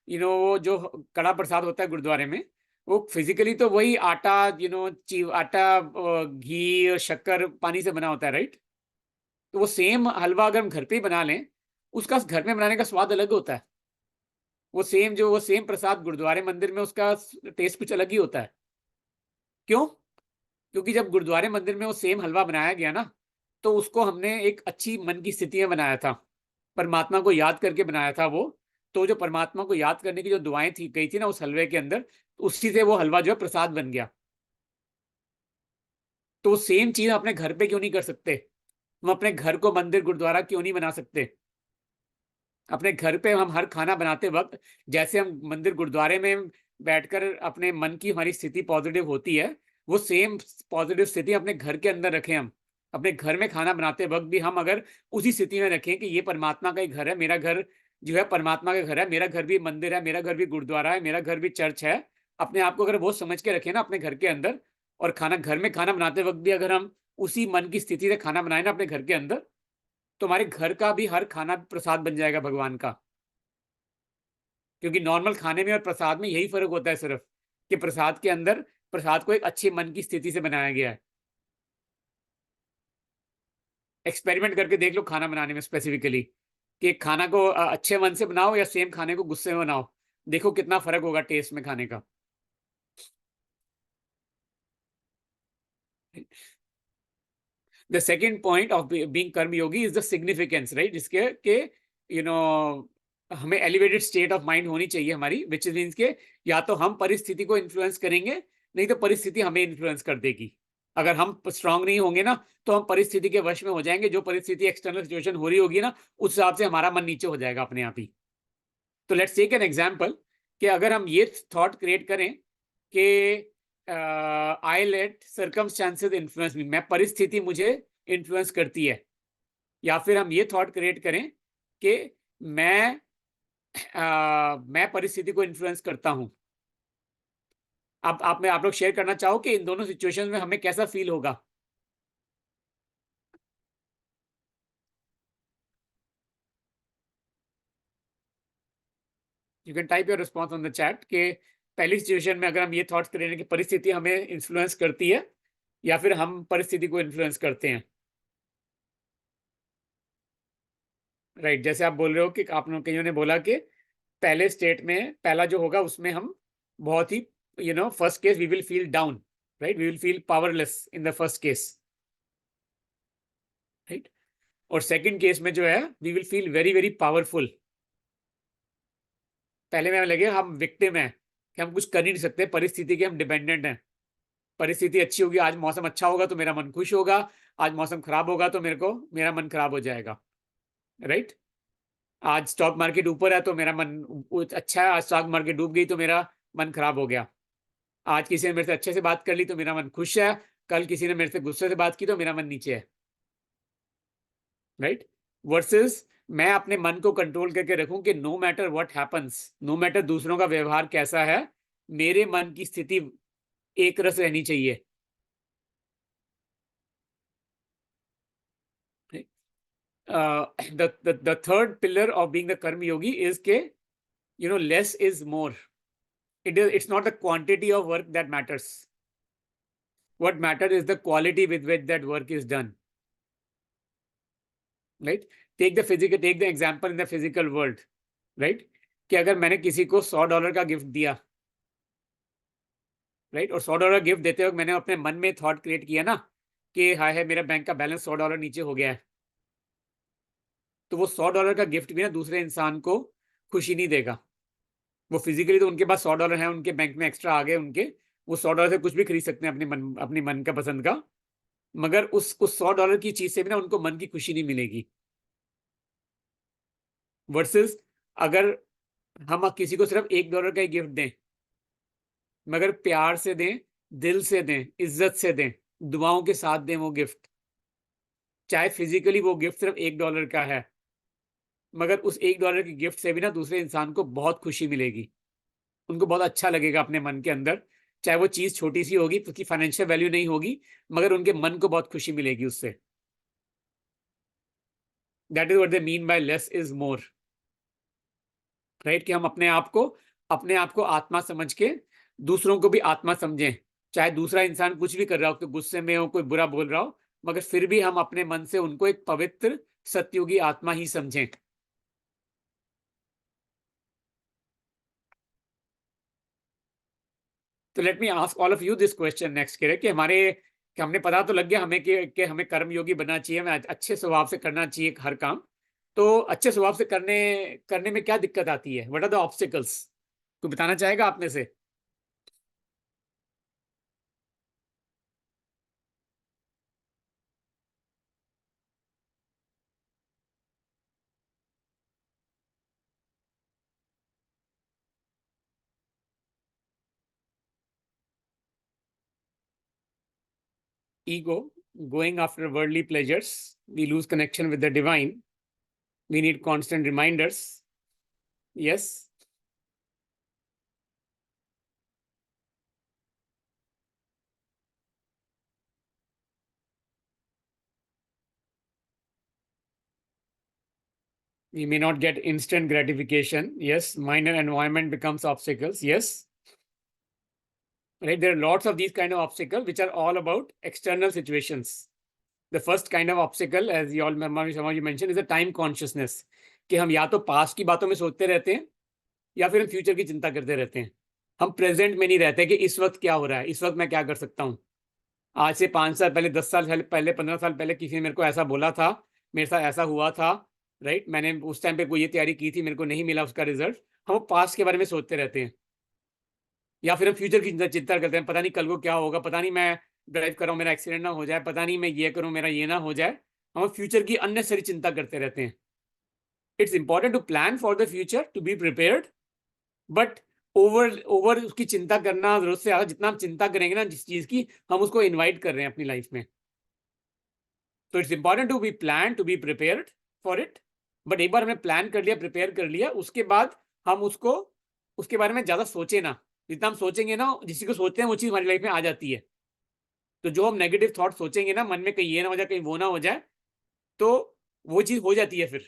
वो जो कड़ा प्रसाद होता है गुरुद्वारे में, वो फिजिकली तो वही आटा, आटा, घी और शक्कर पानी से बना होता है, राइट? तो वो सेम हलवा अगर हम घर पे ही बना लें, उसका घर में बनाने का स्वाद अलग होता है। वो सेम प्रसाद गुरुद्वारे मंदिर में उसका टेस्ट कुछ अलग ही होता है। क्यों? क्योंकि जब गुरुद्वारे मंदिर में वो सेम हलवा बनाया गया ना, तो उसको हमने एक अच्छी मन की स्थिति में बनाया था, परमात्मा को याद करके बनाया था वो। तो जो परमात्मा को याद करने की जो दुआएं थी गई थी ना उस हलवे के अंदर, उसी से वो हलवा जो है प्रसाद बन गया। तो सेम चीज अपने घर पे क्यों नहीं कर सकते? हम अपने घर को मंदिर गुरुद्वारा क्यों नहीं बना सकते? अपने घर पे हम हर खाना बनाते वक्त जैसे हम मंदिर गुरुद्वारे में बैठकर अपने मन की हमारी स्थिति पॉजिटिव होती है, वो सेम पॉजिटिव स्थिति अपने घर के अंदर रखें। हम अपने घर में खाना बनाते वक्त भी हम अगर उसी स्थिति में रखें कि ये परमात्मा का ही घर है, मेरा घर जो है परमात्मा का घर है, मेरा घर भी मंदिर है, मेरा घर भी गुरुद्वारा है, मेरा घर भी चर्च है, अपने आप को अगर वो समझ के रखें ना अपने घर के अंदर, और खाना घर में खाना बनाते वक्त भी अगर हम उसी मन की स्थिति से खाना बनाए ना अपने घर के अंदर, तो हमारे घर का भी हर खाना प्रसाद बन जाएगा भगवान का। क्योंकि नॉर्मल खाने में और प्रसाद में यही फर्क होता है सिर्फ, कि प्रसाद के अंदर प्रसाद को एक अच्छे मन की स्थिति से बनाया गया है। एक्सपेरिमेंट करके देख लो खाना बनाने में स्पेसिफिकली, कि खाना को अच्छे मन से बनाओ या सेम खाने को गुस्से में बनाओ, देखो कितना फर्क होगा टेस्ट में खाने का। The second point of being कर्म योगी इज द सिग्निफिकेंस, राइट? जिसके के यू नो हमें एलिवेटेड स्टेट ऑफ माइंड होनी चाहिए हमारी, विच मीन्स के या तो हम परिस्थिति को इन्फ्लुएंस करेंगे, नहीं तो परिस्थिति हमें इन्फ्लुएंस कर देगी। अगर हम स्ट्रांग नहीं होंगे ना तो हम परिस्थिति के वश में हो जाएंगे, जो परिस्थिति एक्सटर्नल सिचुएशन हो रही होगी ना उस हिसाब से हमारा मन नीचे हो जाएगा अपने आप ही। तो लेट्स टेक एन एग्जांपल, कि अगर हम ये थॉट क्रिएट करें कि आई लेट सर्कमस्टांसेस इन्फ्लुएंस मी, मैं परिस्थिति मुझे इन्फ्लुएंस करती है, या फिर हम ये थॉट क्रिएट करें कि मैं परिस्थिति को इन्फ्लुएंस करता हूं। आप लोग शेयर करना चाहो कि इन दोनों सिचुएशंस में हमें कैसा फील होगा? You can type your response on the chat, कि पहली सिचुएशन में अगर हम ये थॉट्स करें कि परिस्थिति हमें इन्फ्लुएंस करती है या फिर हम परिस्थिति को इन्फ्लुएंस करते हैं, राइट? जैसे आप बोल रहे हो कि आप लोग कईयों ने बोला कि पहले स्टेट में पहला जो होगा उसमें हम बहुत ही first case we will feel down, right? We will feel powerless in the first case, right? और सेकंड केस में जो है we will feel very very powerful. पहले में लगे हम विक्टिम हैं कि हम कुछ कर नहीं सकते, परिस्थिति के हम डिपेंडेंट हैं। परिस्थिति अच्छी होगी, आज मौसम अच्छा होगा तो मेरा मन खुश होगा, आज मौसम खराब होगा तो मेरा मन खराब हो जाएगा, राइट? आज स्टॉक मार्केट ऊपर है तो मेरा मन अच्छा है, आज स्टॉक मार्केट डूब गई तो मेरा मन खराब हो गया। आज किसी ने मेरे से अच्छे से बात कर ली तो मेरा मन खुश है, कल किसी ने मेरे से गुस्से से बात की तो मेरा मन नीचे है, राइट? वर्सेस मैं अपने मन को कंट्रोल करके रखूं कि no matter what happens, no matter दूसरों का व्यवहार कैसा है, मेरे मन की स्थिति एक रस रहनी चाहिए। The third pillar of being the कर्म योगी is के less is more. It's not the quantity of work that matters. What matters is the quality with which that work is done. Right? Take the example in the physical world. Right? कि अगर मैंने किसी को $100 का gift दिया, right? और $100 gift देते वक्त मैंने अपने मन में थॉट क्रिएट किया ना कि हाय है मेरा बैंक का बैलेंस $100 नीचे हो गया है, तो वो $100 का गिफ्ट भी ना दूसरे इंसान को खुशी नहीं देगा। वो फिजिकली तो उनके पास $100 है, उनके बैंक में एक्स्ट्रा आ गए उनके, वो $100 से कुछ भी खरीद सकते हैं अपनी मन का पसंद का, मगर उस $100 की चीज से भी ना उनको मन की खुशी नहीं मिलेगी। वर्सेस अगर हम किसी को सिर्फ $1 का ही गिफ्ट दें, मगर प्यार से दें, दिल से दें, इज्जत से दें, दुआओं के साथ दें वो गिफ्ट, चाहे फिजिकली वो गिफ्ट सिर्फ $1 का है, मगर उस $1 के गिफ्ट से भी ना दूसरे इंसान को बहुत खुशी मिलेगी, उनको बहुत अच्छा लगेगा अपने मन के अंदर। चाहे वो चीज छोटी सी होगी, उसकी फाइनेंशियल वैल्यू नहीं होगी, मगर उनके मन को बहुत खुशी मिलेगी उससे। That is what they mean by less is more, right? कि हम अपने आप को आत्मा समझ के दूसरों को भी आत्मा समझें। चाहे दूसरा इंसान कुछ भी कर रहा हो, कोई गुस्से में हो, कोई बुरा बोल रहा हो, मगर फिर भी हम अपने मन से उनको एक पवित्र सतयुगी आत्मा ही समझें। तो let me ask all of you this question next कि कि हमने पता तो लग गया हमें कि हमें कर्मयोगी बनना चाहिए, हमें अच्छे स्वभाव से करना चाहिए हर काम। तो अच्छे स्वभाव से करने में क्या दिक्कत आती है? What are the obstacles? कोई बताना चाहेगा आप में से? Ego, going after worldly pleasures, we lose connection with the divine. We need constant reminders. Yes. We may not get instant gratification. Yes. Minor environment becomes obstacles. Yes. Right. There are lots of these kind of obstacles which are all about external situations. The first kind of obstacle, as you all some of you mentioned, is a time consciousness. कि हम या तो past की बातों में सोचते रहते हैं या फिर हम फ्यूचर की चिंता करते रहते हैं। हम प्रेजेंट में नहीं रहते कि इस वक्त क्या हो रहा है, इस वक्त मैं क्या कर सकता हूँ। आज से 5 साल पहले, 10 साल पहले, 15 साल पहले किसी ने मेरे को ऐसा बोला था, मेरे साथ ऐसा हुआ था, राइट? मैंने उस टाइम पे कोई ये तैयारी की थी, मेरे को नहीं मिला उसका रिजल्ट। हम पास्ट के बारे में सोचते रहते हैं या फिर हम फ्यूचर की चिंता करते हैं, पता नहीं कल को क्या होगा, पता नहीं मैं ड्राइव कर रहा हूँ मेरा एक्सीडेंट ना हो जाए, पता नहीं मैं ये करूँ मेरा ये ना हो जाए। हम फ्यूचर की अननेसेसरी चिंता करते रहते हैं। It's important to plan for the future, to be prepared, but over उसकी चिंता करना जरूरत से ज्यादा, जितना हम चिंता करेंगे ना जिस चीज की, हम उसको इन्वाइट कर रहे हैं अपनी लाइफ में। तो it's important to be plan, to be prepared for it. But एक बार हमने प्लान कर लिया, प्रिपेयर कर लिया, उसके बाद हम उसके बारे में ज्यादा सोचे ना। जितना हम सोचेंगे ना, जिस को सोचते हैं वो चीज हमारी लाइफ में आ जाती है। तो जो हम नेगेटिव थॉट सोचेंगे ना मन में, कहीं ये ना हो जाए, कहीं वो ना हो जाए, तो वो चीज हो जाती है। फिर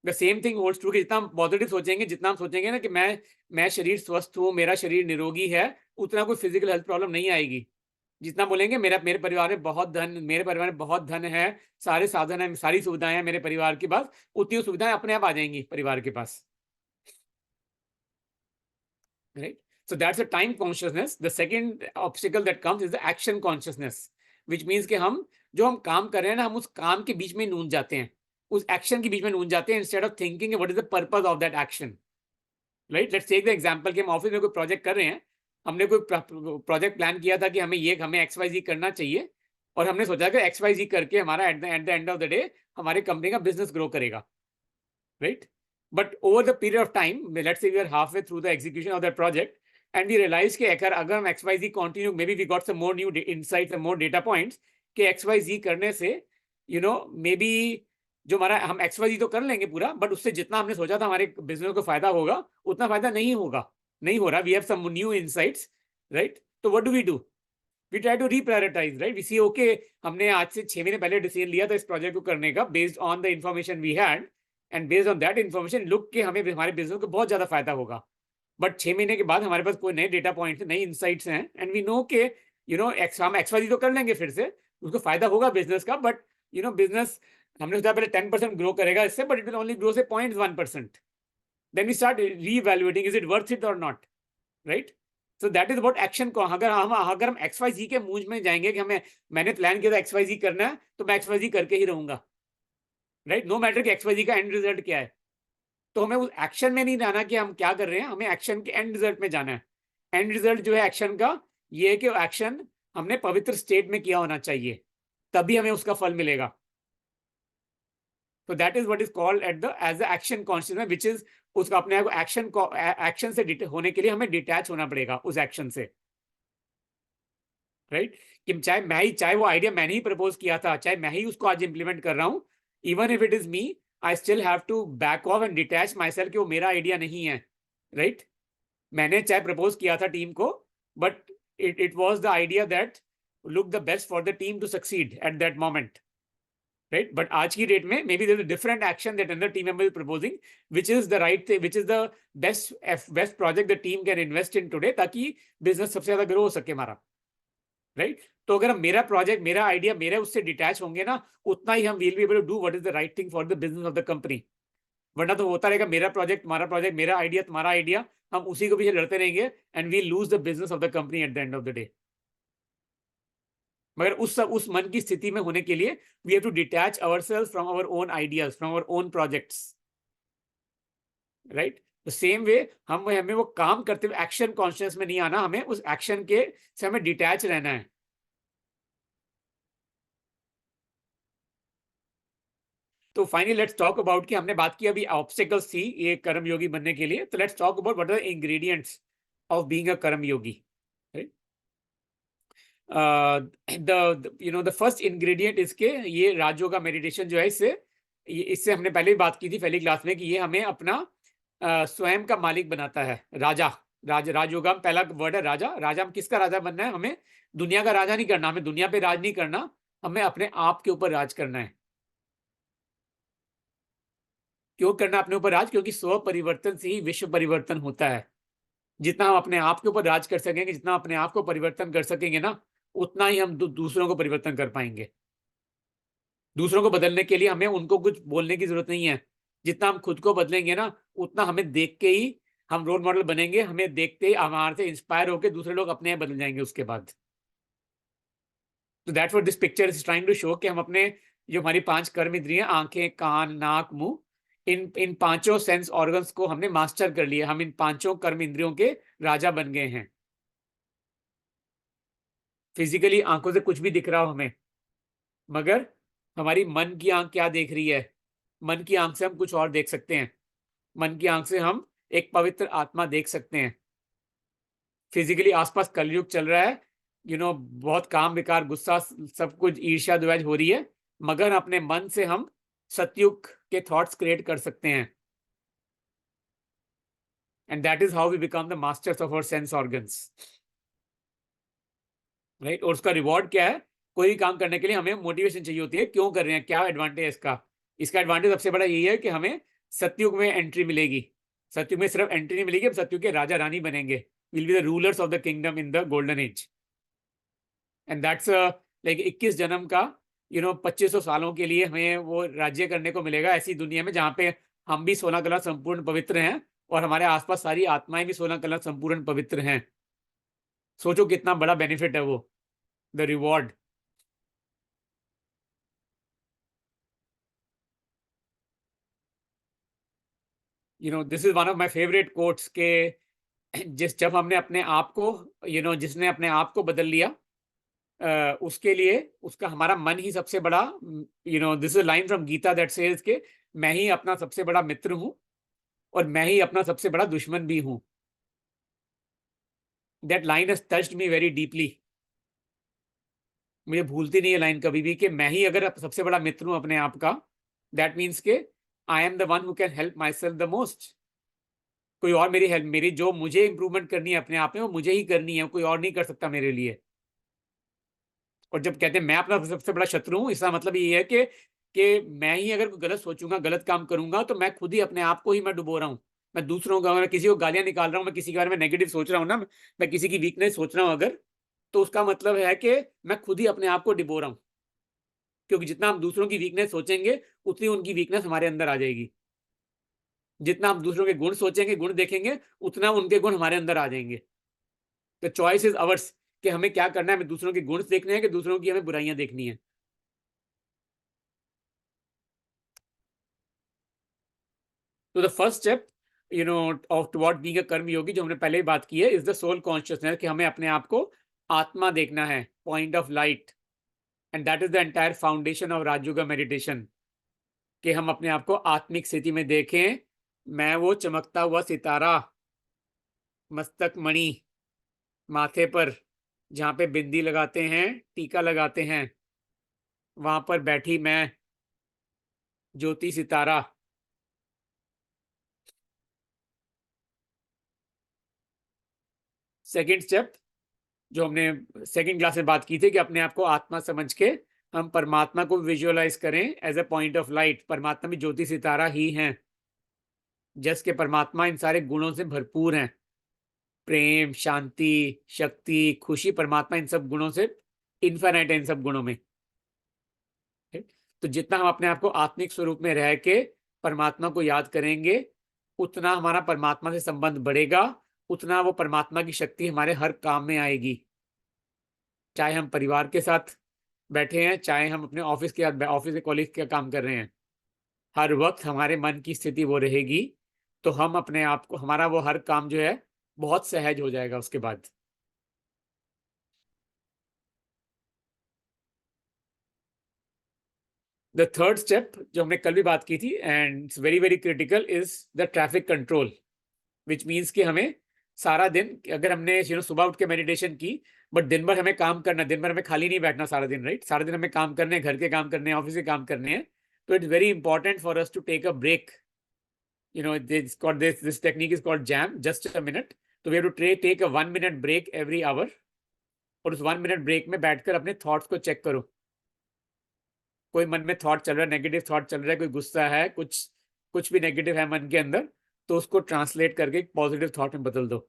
the same thing holds true कि जितना हम पॉजिटिव सोचेंगे, जितना हम सोचेंगे ना कि मैं शरीर स्वस्थ हूँ, मेरा शरीर निरोगी है, उतना कोई फिजिकल हेल्थ प्रॉब्लम नहीं आएगी। जितना बोलेंगे मेरे परिवार में बहुत धन, मेरे परिवार में बहुत धन है, सारे साधन है, सारी सुविधाएं हैं मेरे परिवार के पास, उतनी सुविधाएं अपने आप आ जाएंगी परिवार के पास, right? So that's a time consciousness. The second obstacle that comes is the action consciousness, which means कि जो हम काम कर रहे हैं ना, हम उस काम के बीच में नून जाते हैं, उस एक्शन के बीच में नून जाते हैं, instead of thinking what is the purpose of that action, right? Let's take the example कि हम ऑफिस में कोई प्रोजेक्ट कर रहे हैं, हमने कोई प्रोजेक्ट प्लान किया था कि हमें XYZ करना चाहिए, और हमने सोचा कि XYZ करके हमारा at the end of the day हमारे कंपनी का बिजनेस ग्रो करेगा, right? But over the period of time, let's say we are halfway through the execution of that project, and we realize कि अगर हम XYZ continue, maybe we got some more new insights, more data points कि XYZ करने से may be जो हमारा, हम XYZ तो कर लेंगे पूरा, बट उससे जितना हमने सोचा था हमारे बिजनेस को फायदा होगा, उतना फायदा नहीं हो रहा। We have some new insights, right? तो what do we try to reprioritise, right? We see okay, हमने आज से 6 महीने पहले डिसीजन लिया था इस प्रोजेक्ट को करने का, based on the information we had, and based on that information look के हमें हमारे बिजनेस को बहुत ज्यादा फायदा होगा। बट 6 महीने के बाद हमारे पास कोई नए डेटा पॉइंट्स, नई इनसाइट्स हैं, एंड वी नो के हम XYZ तो कर लेंगे, फिर से उसको फायदा होगा बिजनेस का, बट बिजनेस हमने सोचा पहले 10% ग्रो करेगा इससे, but it will only grow से 0.1%। Then we start revaluating, is it worth it और not, right? So that is about action को। अगर हम XYZ के मूंज में जाएंगे कि मैंने प्लान किया था XYZ करना है, तो मैं XYZ करके ही रहूंगा, राइट? नो मैटर कि XYZ का एंड रिजल्ट क्या है। तो हमें उस एक्शन में नहीं जाना कि हम क्या कर रहे हैं, हमें एक्शन के एंड रिजल्ट में जाना है। एंड रिजल्ट जो है एक्शन का, ये है कि एक्शन हमने पवित्र स्टेट में किया होना चाहिए, तभी हमें उसका फल मिलेगा। तो that is what is called at the edge the action consciousness, which इज उसका अपने आप एक्शन से होने के लिए हमें डिटैच होना पड़ेगा उस एक्शन से, राइट? कि चाहे वो आइडिया मैंने ही प्रपोज किया था, चाहे मैं ही उसको आज इंप्लीमेंट कर रहा हूं, even if it is me, I still have to back off and detach myself कि वो मेरा आइडिया नहीं है, राइट? मैंने चाहे प्रपोज किया था टीम को, but it was the idea that look the best for the team to succeed at that moment, right? But आज की डेट में maybe there's a different action that another team member is proposing, which is the right thing, which is the best project the team can invest in today, ताकि business सबसे ज्यादा grow हो सके हमारा, right? तो अगर मेरा प्रोजेक्ट, मेरा आइडिया, मेरे उससे डिटैच होंगे ना, उतना ही हम will be able to do what is the right thing for the business of the company. वरना तो होता रहेगा मेरा प्रोजेक्ट, तुम्हारा प्रोजेक्ट, मेरा आइडिया, तुम्हारा आइडिया, हम उसी को पीछे लड़ते रहेंगे and we lose the business of the company at the end of the day. मगर उस मन की स्थिति में होने के लिए we have to detach ourselves from our own ideas, from our own projects, right? The same way हमें वो काम करते हुए एक्शन कॉन्शियस में नहीं आना, हमें उस एक्शन के से हमें डिटैच रहना है। तो फाइनली लेट्स टॉक अबाउट कि हमने बात की अभी ऑब्स्टिकल्स थी ये कर्म योगी बनने के लिए, तो let's talk about what are the ingredients of being a karma yogi, right? The first ingredient इसके, ये राजयोगा मेडिटेशन जो है, इससे हमने पहले भी बात की थी पहली क्लास में कि ये हमें अपना स्वयं का मालिक बनाता है। राजयोगा में पहला वर्ड है राजा। राजा, हम किसका राजा बनना है? हमें दुनिया का राजा नहीं करना, हमें दुनिया पे राज नहीं करना, हमें अपने आप के ऊपर राज करना है। क्यों करना अपने ऊपर राज? क्योंकि स्व परिवर्तन से ही विश्व परिवर्तन होता है। जितना हम अपने आप के ऊपर राज कर सकेंगे, जितना अपने आप को परिवर्तन कर सकेंगे ना, उतना ही हम दूसरों को परिवर्तन कर पाएंगे। दूसरों को बदलने के लिए हमें उनको कुछ बोलने की जरूरत नहीं है। जितना हम खुद को बदलेंगे ना, उतना हमें देख के ही हम रोल मॉडल बनेंगे, हमें देखते ही हमारे से इंस्पायर होकर दूसरे लोग अपने आप बदल जाएंगे उसके बाद। तो that's what this picture is trying to show कि हम अपने जो हमारी 5 कर्म इंद्रियां, आंखें, कान, नाक, मुंह, इन पांचों सेंस ऑर्गन्स को हमने मास्टर कर लिया। हम इन 5 कर्म इंद्रियों के राजा बन गए हैं। फिजिकली आंखों से कुछ भी दिख रहा हो हमें, मगर हमारी मन की आंख क्या देख रही है? मन की आंख से हम कुछ और देख सकते हैं। मन की आंख से हम एक पवित्र आत्मा देख सकते हैं। फिजिकली आसपास कलयुग चल रहा है, बहुत काम, विकार, गुस्सा, सब कुछ, ईर्ष्या, द्वेष हो रही है, मगर अपने मन से हम सतयुग के थॉट्स क्रिएट कर सकते हैं। And that is how we become the masters of our sense organs, right? और उसका रिवॉर्ड क्या है? कोई भी काम करने के लिए हमें मोटिवेशन चाहिए होती है, क्यों कर रहे हैं, क्या एडवांटेज है इसका? इसका एडवांटेज सबसे बड़ा यही है कि हमें सतयुग में एंट्री मिलेगी। सतयुग में सिर्फ एंट्री नहीं मिलेगी, हम सतयुग के राजा रानी बनेंगे, will be the rulers of the kingdom in the golden age. And that's like 21 जन्म का 2500 सालों के लिए हमें वो राज्य करने को मिलेगा ऐसी दुनिया में, जहाँ पे हम भी 16 कला संपूर्ण पवित्र हैं और हमारे आसपास सारी आत्माएं भी 16 कला संपूर्ण पवित्र हैं। सोचो कितना बड़ा बेनिफिट है वो, the reward. This is one of my favourite quotes के जब हमने अपने आप को जिसने अपने आप को बदल लिया, उसके लिए उसका हमारा मन ही सबसे बड़ा, this is line from Gita that says के मैं ही अपना सबसे बड़ा मित्र हूं और मैं ही अपना सबसे बड़ा दुश्मन भी हूं। That line has touched me very deeply. मुझे भूलती नहीं है लाइन कभी भी, कि मैं ही अगर सबसे बड़ा मित्र हूं अपने आप का, दैट मीन्स के I am the one who can help my self the most. कोई और मेरी हेल्प, जो मुझे इंप्रूवमेंट करनी है अपने आप में, वो मुझे ही करनी है, कोई और नहीं कर सकता मेरे लिए। और जब कहते हैं मैं अपना सबसे बड़ा शत्रु हूं, इसका मतलब ये है कि मैं ही अगर गलत सोचूंगा, गलत काम करूंगा, तो मैं खुद ही अपने आप को ही मैं डुबो रहा हूं। मैं दूसरों का, मैं किसी को गालियां निकाल रहा हूं, मैं किसी के बारे में नेगेटिव सोच रहा हूं ना, मैं किसी की वीकनेस सोच रहा हूं अगर, तो उसका मतलब है कि मैं खुद ही अपने आप को डुबो रहा हूं। क्योंकि जितना हम दूसरों की वीकनेस सोचेंगे, उतनी उनकी वीकनेस हमारे अंदर आ जाएगी। जितना हम दूसरों के गुण सोचेंगे, गुण देखेंगे, उतना उनके गुण हमारे अंदर आ जाएंगे। तो चॉइस इज अवर्स कि हमें क्या करना है, हमें दूसरों के गुण देखने हैं कि दूसरों की हमें बुराइयां देखनी है। तो the first step you know of toward being a karma योगी, जो हमने पहले ही बात की है, इज द सोल कॉन्शियसनेस, कि हमें अपने आप को आत्मा देखना है, point of light, and that is the entire foundation of Rajyoga meditation, कि हम अपने आप को आत्मिक स्थिति में देखें। मैं वो चमकता हुआ सितारा, मस्तक मणि माथे पर, जहाँ पे बिंदी लगाते हैं, टीका लगाते हैं, वहां पर बैठी मैं ज्योति सितारा। सेकंड स्टेप जो हमने सेकंड क्लास में बात की थी, कि अपने आप को आत्मा समझ के हम परमात्मा को विजुअलाइज करें as a point of light. परमात्मा भी ज्योति सितारा ही हैं, जस के परमात्मा इन सारे गुणों से भरपूर हैं। प्रेम, शांति, शक्ति, खुशी, परमात्मा इन सब गुणों से इन्फिनिट है, इन सब गुणों में। तो जितना हम अपने आप को आत्मिक स्वरूप में रह के परमात्मा को याद करेंगे, उतना हमारा परमात्मा से संबंध बढ़ेगा, उतना वो परमात्मा की शक्ति हमारे हर काम में आएगी। चाहे हम परिवार के साथ बैठे हैं, चाहे हम अपने ऑफिस के कॉलीग का काम कर रहे हैं, हर वक्त हमारे मन की स्थिति वो रहेगी, तो हम अपने आप को, हमारा वो हर काम जो है बहुत सहज हो जाएगा उसके बाद। द थर्ड स्टेप जो हमने कल भी बात की थी, and it's very very critical, is the traffic control, which means कि हमें सारा दिन, अगर हमने सुबह उठ के मेडिटेशन की, बट दिन भर हमें काम करना, दिन भर हमें खाली नहीं बैठना सारा दिन, राइट? सारा दिन हमें काम करने हैं, घर के काम करने हैं, ऑफिस के काम करने हैं। तो it's very important for us to take a break. This technique is called jam, just a minute. तो we have to take a 1 minute break every hour, और उस 1 minute break में बैठकर अपने थॉट्स को चेक करो। कोई मन में थॉट चल रहा है, नेगेटिव थॉट चल रहा है, कोई गुस्सा है, कुछ भी नेगेटिव है मन के अंदर, तो उसको ट्रांसलेट करके एक पॉजिटिव थॉट में बदल दो।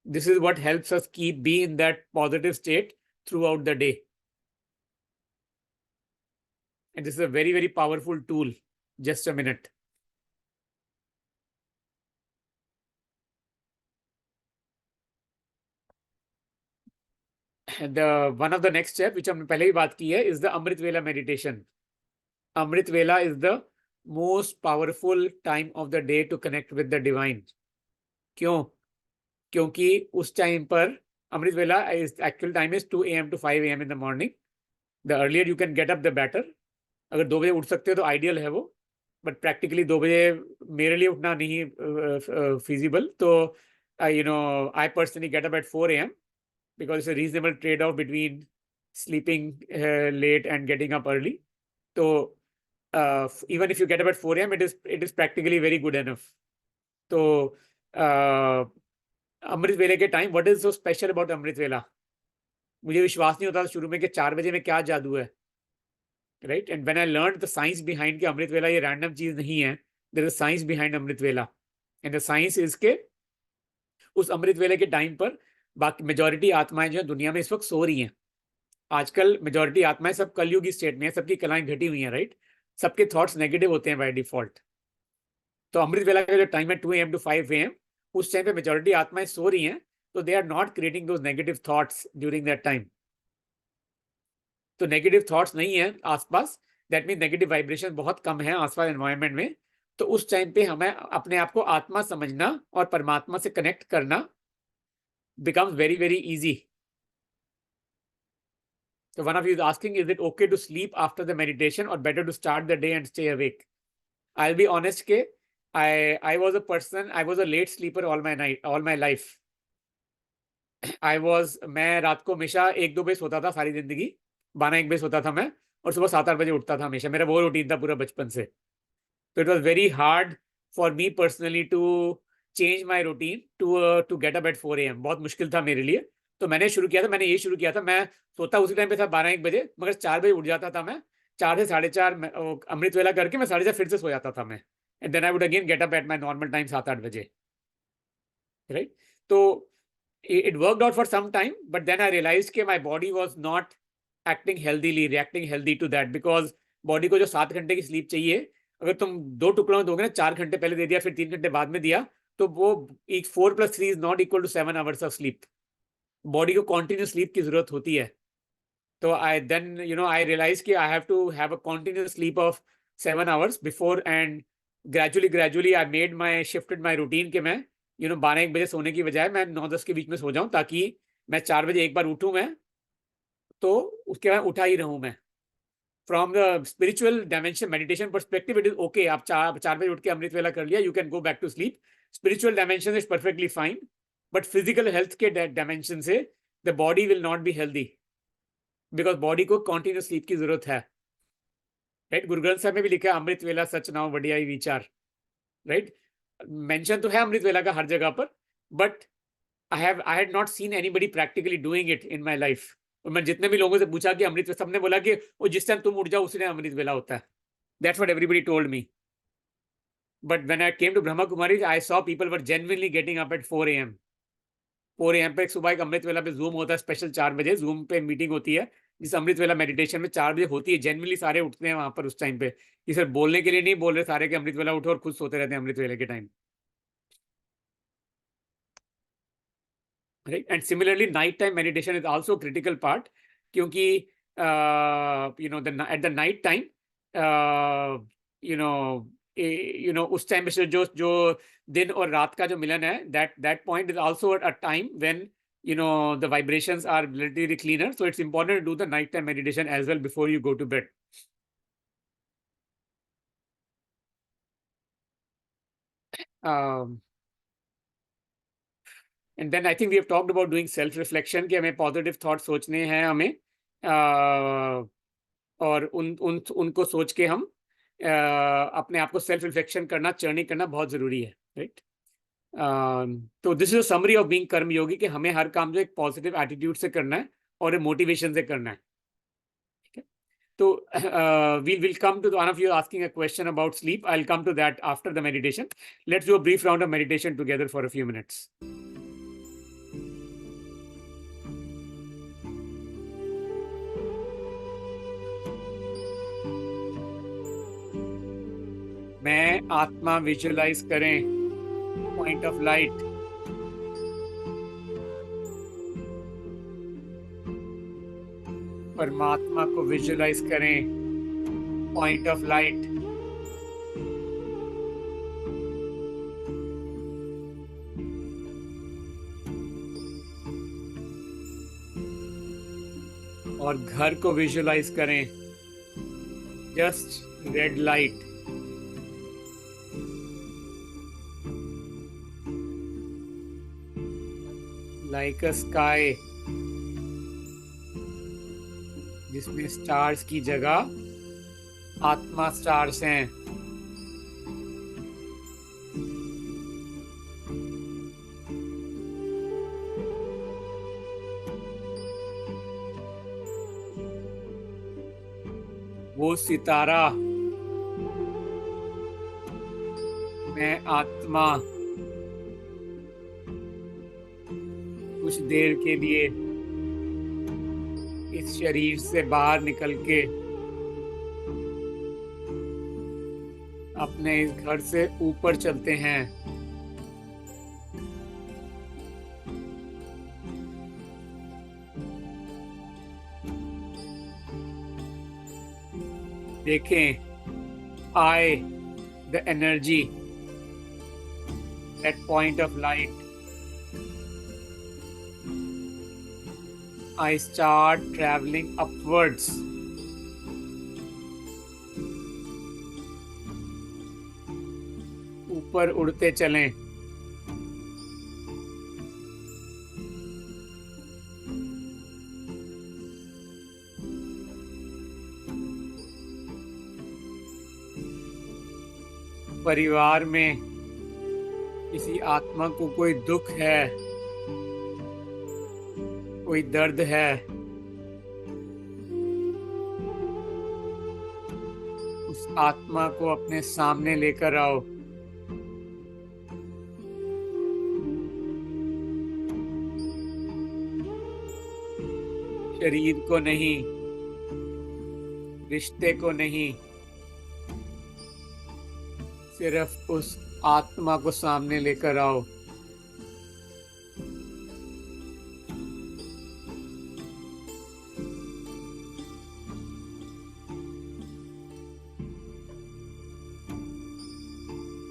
This is what helps us be in that positive state throughout the day. And this is a very, very powerful tool. Just a minute. One of the next step, which हमने पहले ही बात की है, is the Amrit Vela meditation. Amrit Vela is the most powerful time of the day to connect with the divine. क्यों? क्योंकि उस time पर Amrit Vela is actual time is 2 a.m. to 5 a.m. in the morning. The earlier you can get up, the better. अगर 2 बजे उठ सकते हो तो आइडियल है वो, बट प्रैक्टिकली 2 बजे मेरे लिए उठना नहीं feasible. तो I personally get up at 4 a.m. because it's a reasonable trade-off between sleeping late and getting up early. So even if you get up at 4 a.m., it is practically very good enough. So अमृत वेले के time, what is so special about अमृत वेला? मुझे विश्वास नहीं होता था शुरू में कि 4 बजे में क्या जादू है, right? And when I learned the science behind कि अमृत वेला ये रैंडम चीज नहीं है, there is science behind अमृत वेला, and the science is के उस अमृत वेले के टाइम पर बाकी मेजॉरिटी आत्माएं जो है दुनिया में इस वक्त सो रही हैं। आजकल मेजॉरिटी आत्माएं सब कलयुगी स्टेट में है, सबकी कलाएं घटी हुई हैं, राइट? सबके थॉट्स नेगेटिव होते हैं बाय डिफॉल्ट। तो अमृत वेला का जो टाइम है 2 a.m. to 5 a.m., उस टाइम पे मेजॉरिटी आत्माएं सो रही हैं, तो they are not creating those negative thoughts during that time. तो नेगेटिव थॉट्स नहीं है आसपास, दैट मीन नेगेटिव वाइब्रेशन बहुत कम है आसपास एनवायरनमेंट में। तो उस टाइम पे हमें अपने आप को आत्मा समझना और परमात्मा से कनेक्ट करना becomes very, very easy. So one of you is asking, is it okay to sleep after the meditation or better to start the day and stay awake? I'll be honest ke I was a person, I was a late sleeper all my life. मैं रात को हमेशा 1-2 बजे सोता था सारी जिंदगी, 12-1 बजे सोता था मैं, और सुबह 7-8 बजे उठता था हमेशा। मेरा वो रूटीन था पूरा बचपन से। तो it was very hard for me personally to change my routine to get up at 4 a.m. बहुत मुश्किल था मेरे लिए। तो मैंने ये शुरू किया था, मैं सोता उसी टाइम पे था 12-1 बजे, मगर 4 बजे उठ जाता था मैं। 4 से 4:30 अमृत वेला करके मैं 4:30 फिर से सो जाता था मैं, and then I would again get up at my normal time 7-8 बजे, राइट? तो it worked out for some time, but then I realized कि my body was not reacting healthy to that, because body को जो 7 घंटे की sleep चाहिए, अगर तुम 2 टुकड़ों में दोगे ना, 4 घंटे पहले दे दिया फिर 3 घंटे बाद में दिया, तो वो 4 + 3 is not equal to 7 hours of sleep. Body को कॉन्टिन्यूस स्लीप की जरूरत होती है। तो I realized कि I have to have a continuous sleep of 7 hours before and gradually I made my shifted my routine कि मैं 12-1 बजे सोने की बजाय मैं 9-10 के बीच में सो जाऊं, ताकि मैं 4 बजे एक बार उठूं मैं, तो उसके बाद उठा ही रहूं मैं। From the spiritual dimension meditation perspective it is okay, आप 4 बजे उठ के अमृत वेला कर लिया, you can go back to sleep. Spiritual dimension is perfectly fine, but physical health के डायमेंशन से the body will not be healthy, because body को continuous sleep की जरूरत है। राइट, गुरु ग्रंथ साहब में भी लिखा है अमृत वेला सच नाम बढ़िया ही विचार। राइट, मेंशन तो है अमृत वेला का हर जगह पर, but I had not seen anybody practically doing it in my life. और मैं जितने भी लोगों से पूछा कि अमृत, सबने बोला कि वो जिस टाइम तुम उठ जाओ उसी टाइम अमृत वेला होता है। That's what everybody told me. But when I came to Brahma Kumari I saw people were genuinely getting up at 4 AM। 4 AM पे एक सुबह एक अमृत वेला पे जूम होता है स्पेशल, 4 बजे जूम पे मीटिंग होती है, जिस अमृत वेला मेडिटेशन में 4 बजे होती है। जेन्युइनली सारे उठते हैं वहां पर उस टाइम पे। ये सिर्फ बोलने के लिए नहीं बोल रहे सारे कि अमृत वेला उठो, और खुद सोते रहते हैं अमृत वेले के time. Right, and similarly night time meditation is also a critical part, क्योंकि at the night time you know उस टाइम पे जो दिन और रात का जो मिलन है, that point is also a time when the vibrations are relatively cleaner, so it's important to do the night time meditation as well before you go to bed. And then I think we have talked about doing self reflection, कि हमें positive thought सोचने हैं हमें, और उनको सोच के हम अपने आप को सेल्फ रिफ्लेक्शन करना, चर्निंग करना बहुत जरूरी है। राइट, तो this is summary of being कर्म योगी, कि हमें हर काम जो एक पॉजिटिव एटीट्यूड से करना है और मोटिवेशन से करना है। तो we will come to one of you asking a question about sleep. I'll come to that after the meditation. Let's do a brief round of meditation together for a few minutes. मैं आत्मा visualise करें, point of light. परमात्मा को visualize करें, point of light. और घर को visualize करें, जस्ट रेड लाइट। लाइक अ स्काई, जिसमें स्टार्स की जगह आत्मा स्टार्स हैं। वो सितारा, मैं आत्मा, कुछ देर के लिए इस शरीर से बाहर निकल के अपने इस घर से ऊपर चलते हैं। देखें, I, the energy, that point of light, I start traveling upwards. ऊपर उड़ते चलें। परिवार में किसी आत्मा को कोई दुख है, कोई दर्द है, उस आत्मा को अपने सामने लेकर आओ। शरीर को नहीं, रिश्ते को नहीं, सिर्फ उस आत्मा को सामने लेकर आओ।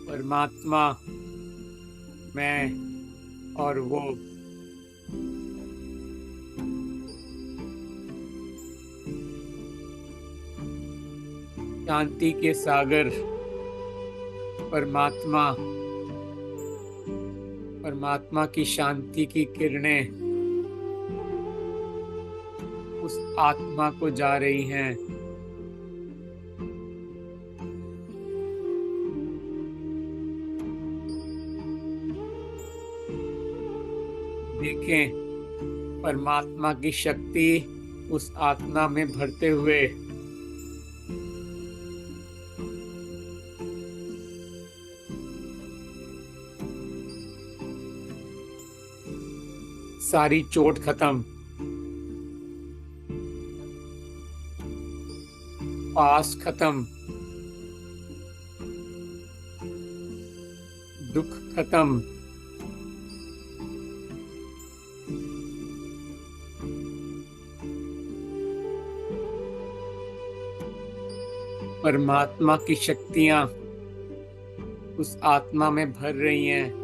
परमात्मा, मैं और वो। शांति के सागर परमात्मा, परमात्मा की शांति की किरणें उस आत्मा को जा रही हैं। देखें परमात्मा की शक्ति उस आत्मा में भरते हुए सारी चोट खत्म, पास खत्म, दुख खत्म, परमात्मा की शक्तियां उस आत्मा में भर रही हैं।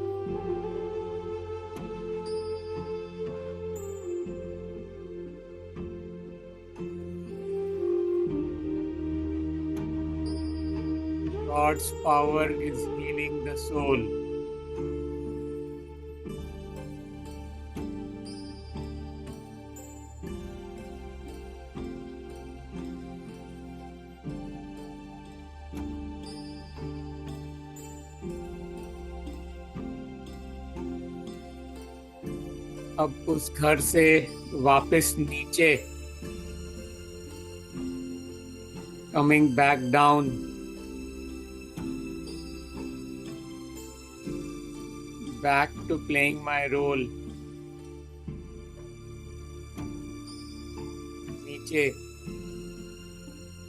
God's power is healing the soul. अब उस घर से वापस नीचे, coming back down, back to playing my role. नीचे,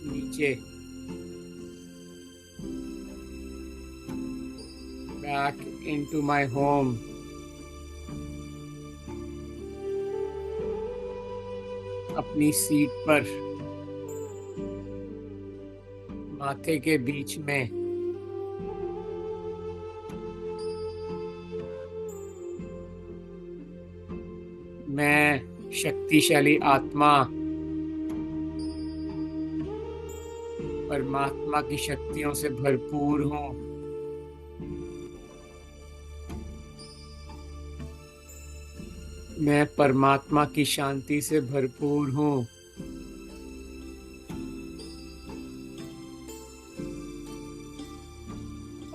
नीचे, back into my home. अपनी सीट पर, माथे के बीच में, मैं शक्तिशाली आत्मा परमात्मा की शक्तियों से भरपूर हूँ। मैं परमात्मा की शांति से भरपूर हूँ।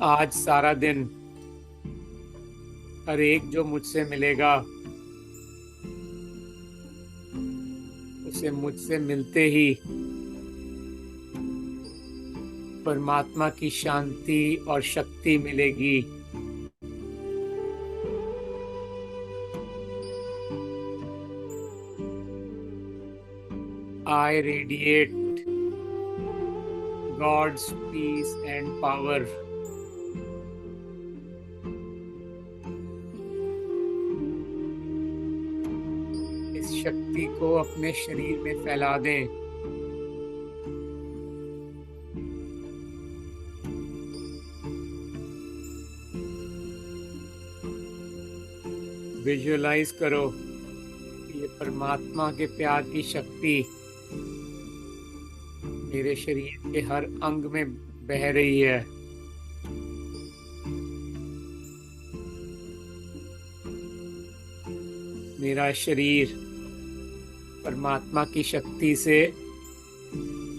आज सारा दिन हर एक जो मुझसे मिलेगा उसे मुझसे मिलते ही परमात्मा की शांति और शक्ति मिलेगी। I radiate God's peace and power. इस शक्ति को अपने शरीर में फैला दें। विजुअलाइज करो ये परमात्मा के प्यार की शक्ति मेरे शरीर के हर अंग में बह रही है। मेरा शरीर परमात्मा की शक्ति से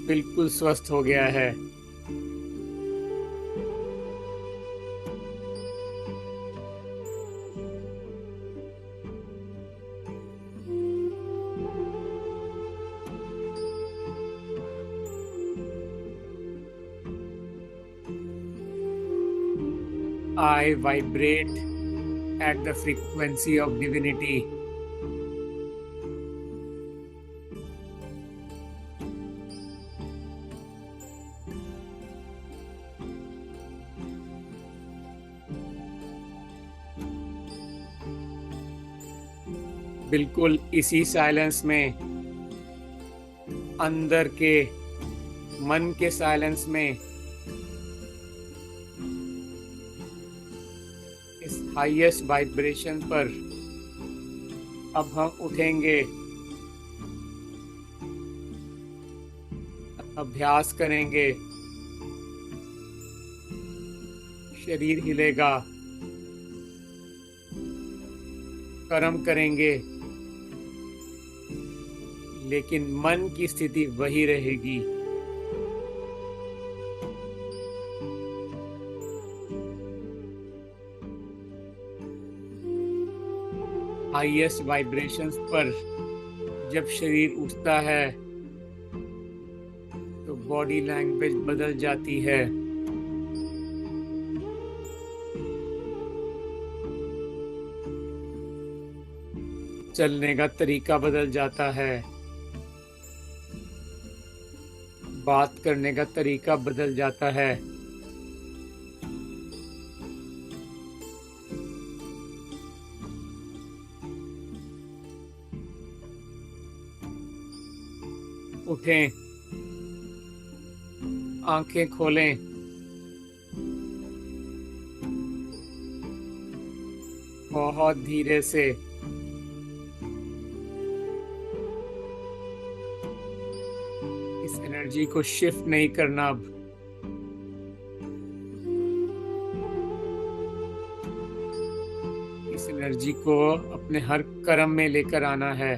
बिल्कुल स्वस्थ हो गया है। I vibrate at the frequency of divinity. बिल्कुल इसी साइलेंस में, अंदर के मन के साइलेंस में हाईएस्ट वाइब्रेशन पर अब हम उठेंगे, अभ्यास करेंगे, शरीर हिलेगा, कर्म करेंगे, लेकिन मन की स्थिति वही रहेगी। हाईएस्ट वाइब्रेशंस पर जब शरीर उठता है तो बॉडी लैंग्वेज बदल जाती है। चलने का तरीका बदल जाता है, बात करने का तरीका बदल जाता है। उठें, आंखें खोलें, बहुत धीरे से। इस एनर्जी को शिफ्ट नहीं करना अब। इस एनर्जी को अपने हर कर्म में लेकर आना है।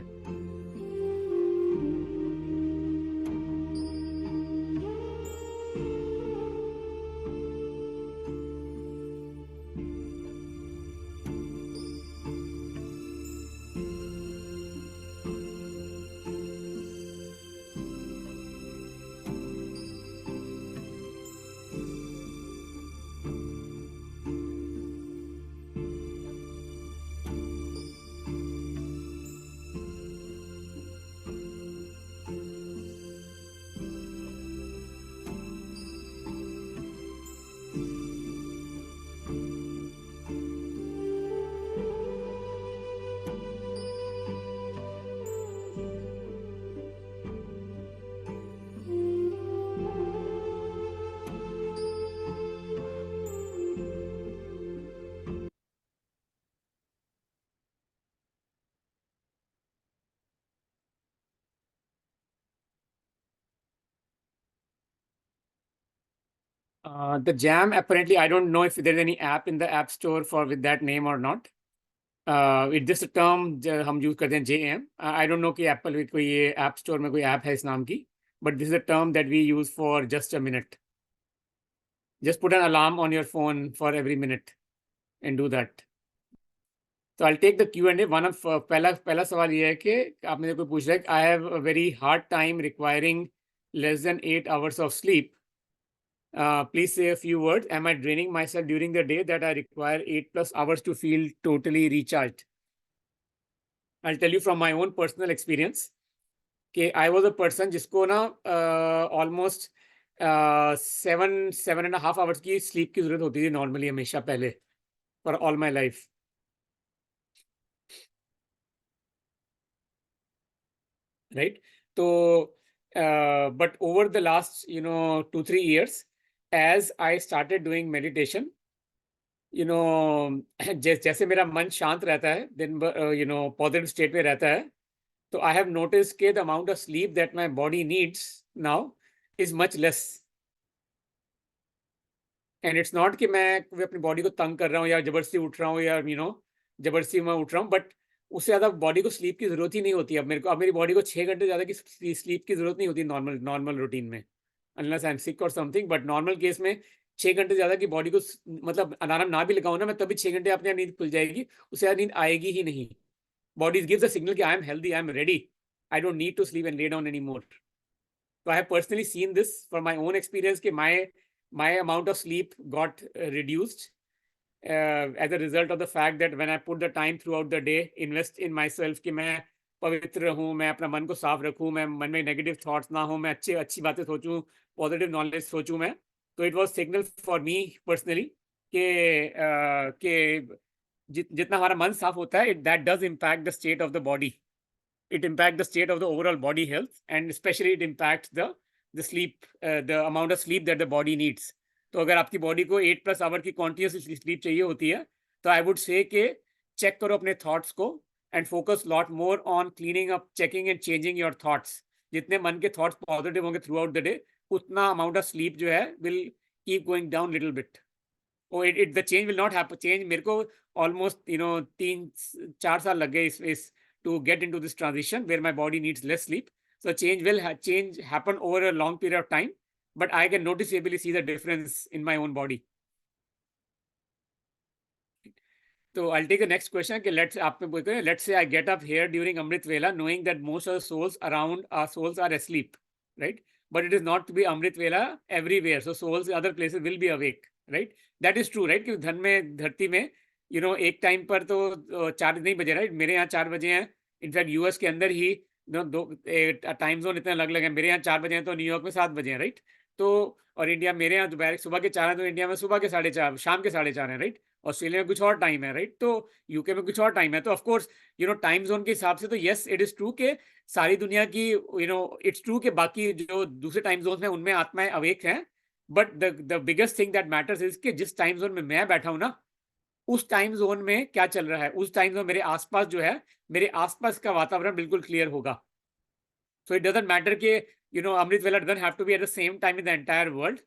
The Jam, apparently, I don't know if there's any app in the App Store for with that name or not. It's just a term हम यूज करते हैं JM. I don't know कि Apple with कोई ये App Store में कोई app है इस नाम की, but this is a term that we use for just a minute. Just put an alarm on your phone for every minute and do that. So I'll take the Q&A. One of पहला सवाल ये है कि आपने कोई पूछ रहा है कि I have a very hard time requiring less than 8 hours of sleep. Please say a few words. Am I draining myself during the day that I require 8+ hours to feel totally recharged? I'll tell you from my own personal experience कि I was a person जिसको ना almost 7.5 hours की sleep की जरूरत होती थी normally हमेशा पहले for all my life. Right? So, but over the last 2-3 years, as I started doing meditation, जैसे मेरा मन शांत रहता है, दिन भर पॉजिटिव स्टेट में रहता है, तो आई हैव नोटिस के the amount of sleep that my body needs now is much less. And it's not कि मैं अपनी बॉडी को तंग कर रहा हूँ या जबरदस्ती उठ रहा हूँ या जबरदस्ती मैं उठ रहा हूँ, बट उससे ज़्यादा बॉडी को स्लीप की ज़रूरत ही नहीं होती। अब मेरी बॉडी को 6 घंटे ज़्यादा की स्लीप की ज़रूरत नहीं होती नॉर्मल रूटीन में, अनलेस आई एम सिक और समथिंग। बट नॉर्मल केस में 6 घंटे ज़्यादा की बॉडी को मतलब अलार्म ना भी लगाऊँ ना मैं, तभी 6 घंटे अपने आप नींद खुल जाएगी, उससे ज़्यादा नींद आएगी ही नहीं। बॉडी गिव्स अ सिग्नल कि I am healthy, I am ready, I don't need to sleep and lay down anymore. So I have personally seen this for my own experience कि my amount of sleep got reduced as a result of the fact that when I put the time throughout the day, invest in myself कि मैं पवित्र रहूँ, मैं अपना मन को साफ रखूँ, मैं मन में नेगेटिव थॉट्स ना हो, मैं अच्छी बातें सोचूँ, पॉजिटिव नॉलेज सोचूँ मैं, तो it was signal for me personally कि जितना हमारा मन साफ होता है, that does impact the state of the body. It impacts the state of the overall body health, and especially it impacts the sleep, the amount of sleep that the body needs. तो अगर आपकी body को 8+ our की continuous sleep चाहिए होती है, तो I would say कि चेक करो अपने थॉट्स को and focus lot more on cleaning up, checking and changing your thoughts. जितने मन के थॉट्स पॉजिटिव होंगे थ्रू आउट द डे, उतना अमाउंट ऑफ स्लीप जो है will keep going down little bit. और it the change will not happen. Change मेरे को ऑलमोस्ट 3-4 साल लग गए इस to get into this transition where my body needs less sleep. So change will change happen over a long period of time, but I can noticeably see the difference in my own body. So I'll take the next question. Okay, let's say I get up here during Amrit Vela knowing that most of the souls around our souls are asleep, right? But it is not to be Amrit Vela everywhere. So souls in other places will be awake, right? That is true, right? कि धन में धरती में एक time पर तो 4 नहीं बजे, राइट? मेरे यहाँ 4 बजे हैं. इनफैक्ट यूएस के अंदर ही दो टाइम जोन इतने अलग अलग हैं. मेरे यहाँ 4 बजे हैं तो न्यूयॉर्क में 7 बजे हैं, राइट? तो और इंडिया, मेरे यहाँ दोपहर सुबह के 4 हैं तो इंडिया में सुबह के 4:30, शाम के 4:30 हैं, राइट? ऑस्ट्रेलिया में कुछ और टाइम है, राइट? तो यूके में कुछ और टाइम है. तो ऑफकोर्स टाइम जोन के हिसाब से तो यस इट इज ट्रू के सारी दुनिया की इट्स ट्रू के बाकी जो दूसरे टाइम जोन में उनमें आत्माएं अवेक हैं. But the biggest thing that matters is कि जिस टाइम जोन में मैं बैठा हूं ना, उस टाइम जोन में क्या चल रहा है, उस टाइम जोन मेरे आसपास जो है, मेरे आसपास का वातावरण बिल्कुल क्लियर होगा. सो इट डजंट मैटर कि Amrit Vela doesn't have to be at the same time in the entire world,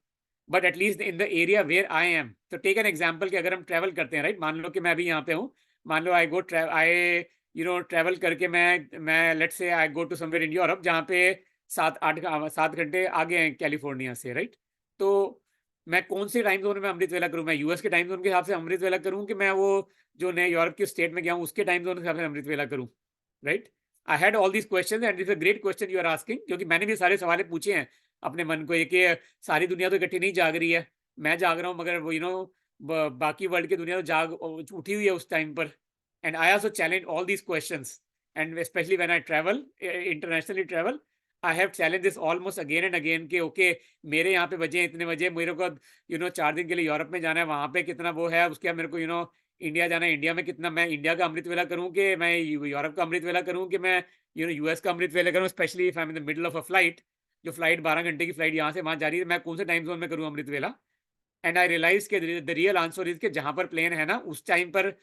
but at least in the area where I am. तो टेक एन एग्जांपल कि अगर हम ट्रैवल करते हैं, राइट? मान लो कि मैं अभी यहाँ पे हूँ. मान लो आई ट्रैवल करके मैं let's say I go to somewhere in Europe जहाँ पे 7 घंटे आगे हैं कैलिफोर्निया से, राइट? तो मैं कौन से टाइम जोन में अमृत वेला करूँ? मैं यूएस के टाइम जोन के हिसाब से अमृत वेला करूँ कि मैं वो जो नए यूरोप के स्टेट में गया हूँ उसके टाइम जोन के हिसाब से अमृत वेला करूँ, right? I had all these question and it's a great question you are asking, क्योंकि मैंने भी सारे सवाल पूछे हैं अपने मन को. कि सारी दुनिया तो इकट्ठी नहीं जाग रही है, मैं जाग रहा हूँ, मगर वो बाकी वर्ल्ड की दुनिया तो उठी हुई है उस टाइम पर. And I also challenge all these questions, and specially when I travel internationally travel, I have challenge this almost again and again कि ओके मेरे यहाँ पे बजे इतने बजे, मेरे को 4 दिन के लिए यूरोप में जाना है, वहाँ पे कितना वो है, उसके बाद मेरे को इंडिया जाना है, इंडिया में कितना, मैं इंडिया का अमृत वेला करूँ कि मैं यूरोप का अमृत वेला करूँ कि मैं यूएस का अमृत वेला करूँ, specially if I am in the middle of a flight. जो फ्लाइट 12 घंटे की फ्लाइट यहाँ से वहाँ जा रही है, मैं कौन से टाइम जोन में करूँ अमृत वेला? एंड आई रियलाइज के द रियल आंसर इज के जहाँ पर प्लेन है ना, उस टाइम पर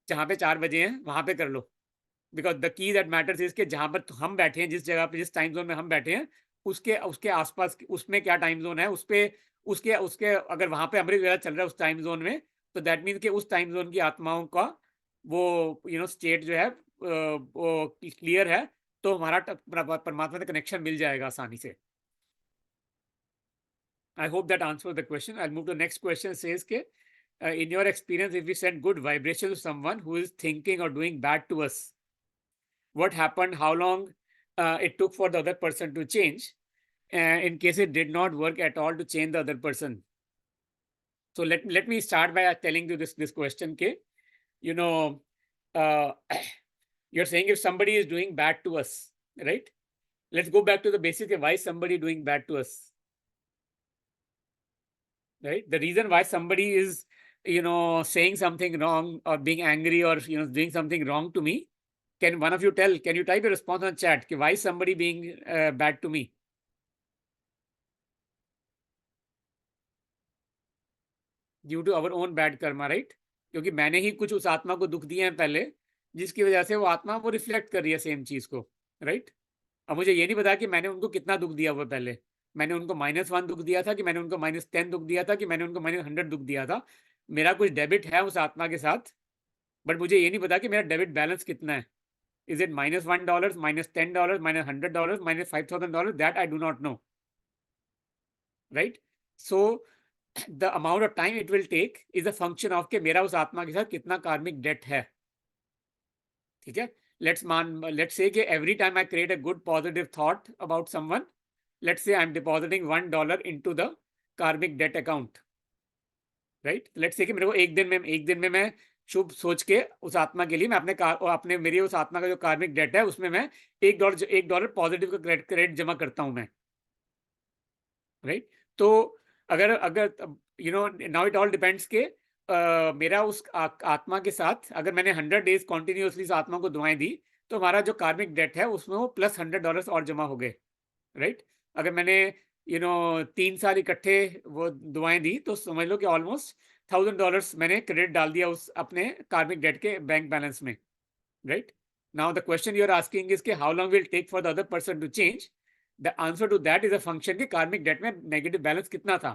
जहाँ पे 4 बजे हैं वहाँ पे कर लो. Because the key that matters is के जहाँ पर हम बैठे हैं, जिस जगह पे, जिस टाइम जोन में हम बैठे हैं, उसके उसके आसपास उसमें क्या टाइम जोन है, उसके उसके अगर वहाँ पे अमृत वेला चल रहा है उस टाइम जोन में, तो दैट मीन्स कि उस टाइम जोन की आत्माओं का वो स्टेट जो है वो क्लियर है, तो हमारा परमात्मा से कनेक्शन मिल जाएगा आसानी से. I hope that answers the question. I'll move to the next question. Says ke, in your experience, if we send good vibrations to someone who is thinking or doing bad to us, what happened? How long it took for the other person to change? In case it did not work at all to change the other person. So let me start by telling you this question. Ke, you're saying if somebody is doing bad to us, right? Let's go back to the basic. Why is somebody doing bad to us? Right? The reason why somebody is, saying something wrong or being angry or, doing something wrong to me, can one of you tell, can you type a response on chat? Why is somebody being bad to me? Due to our own bad karma, right? क्योंकि मैंने ही कुछ उस आत्मा को दुख दिए हैं पहले, जिसकी वजह से वो आत्मा वो रिफ्लेक्ट कर रही है सेम चीज को, राइट? अब मुझे ये नहीं पता कि मैंने उनको कितना दुख दिया हुआ पहले. मैंने उनको -1 दुख दिया था, कि मैंने उनको -10 दुख दिया था, कि मैंने उनको -100 दुख दिया था. मेरा कुछ डेबिट है उस आत्मा के साथ, बट मुझे ये नहीं पता कि मेरा डेबिट बैलेंस कितना है. Is it -$1, -$10, -$100, -$5,000? That I do not know, right? So the amount of time it will take is a function of के मेरा उस आत्मा के साथ कितना कार्मिक डेट है. ठीक है? let's say कि every time I create a good positive thought about someone, let's say I'm depositing $1 into the karmic debt account, right? Let's say कि मेरे को एक दिन में मैं शुभ सोच के उस आत्मा के लिए मैं अपने मेरी उस आत्मा का जो कार्मिक डेट है उसमें मैं $1 पॉजिटिव का क्रेडिट जमा करता हूं मैं, राइट? तो अगर नाउ इट ऑल डिपेंड्स के मेरा उस आत्मा के साथ अगर मैंने 100 डेज कॉन्टिन्यूसली उस आत्मा को दुआएं दी, तो हमारा जो कार्मिक डेट है उसमें वो प्लस $100 और जमा हो गए, राइट? अगर मैंने 3 साल इकट्ठे वो दुआएं दी, तो समझ लो कि ऑलमोस्ट $1,000 मैंने क्रेडिट डाल दिया उस अपने कार्मिक डेट के बैंक बैलेंस में, right? Now the question you are asking is कि how long will take for the other person to change? The answer to that is a function कि karmic date में negative balance कितना था।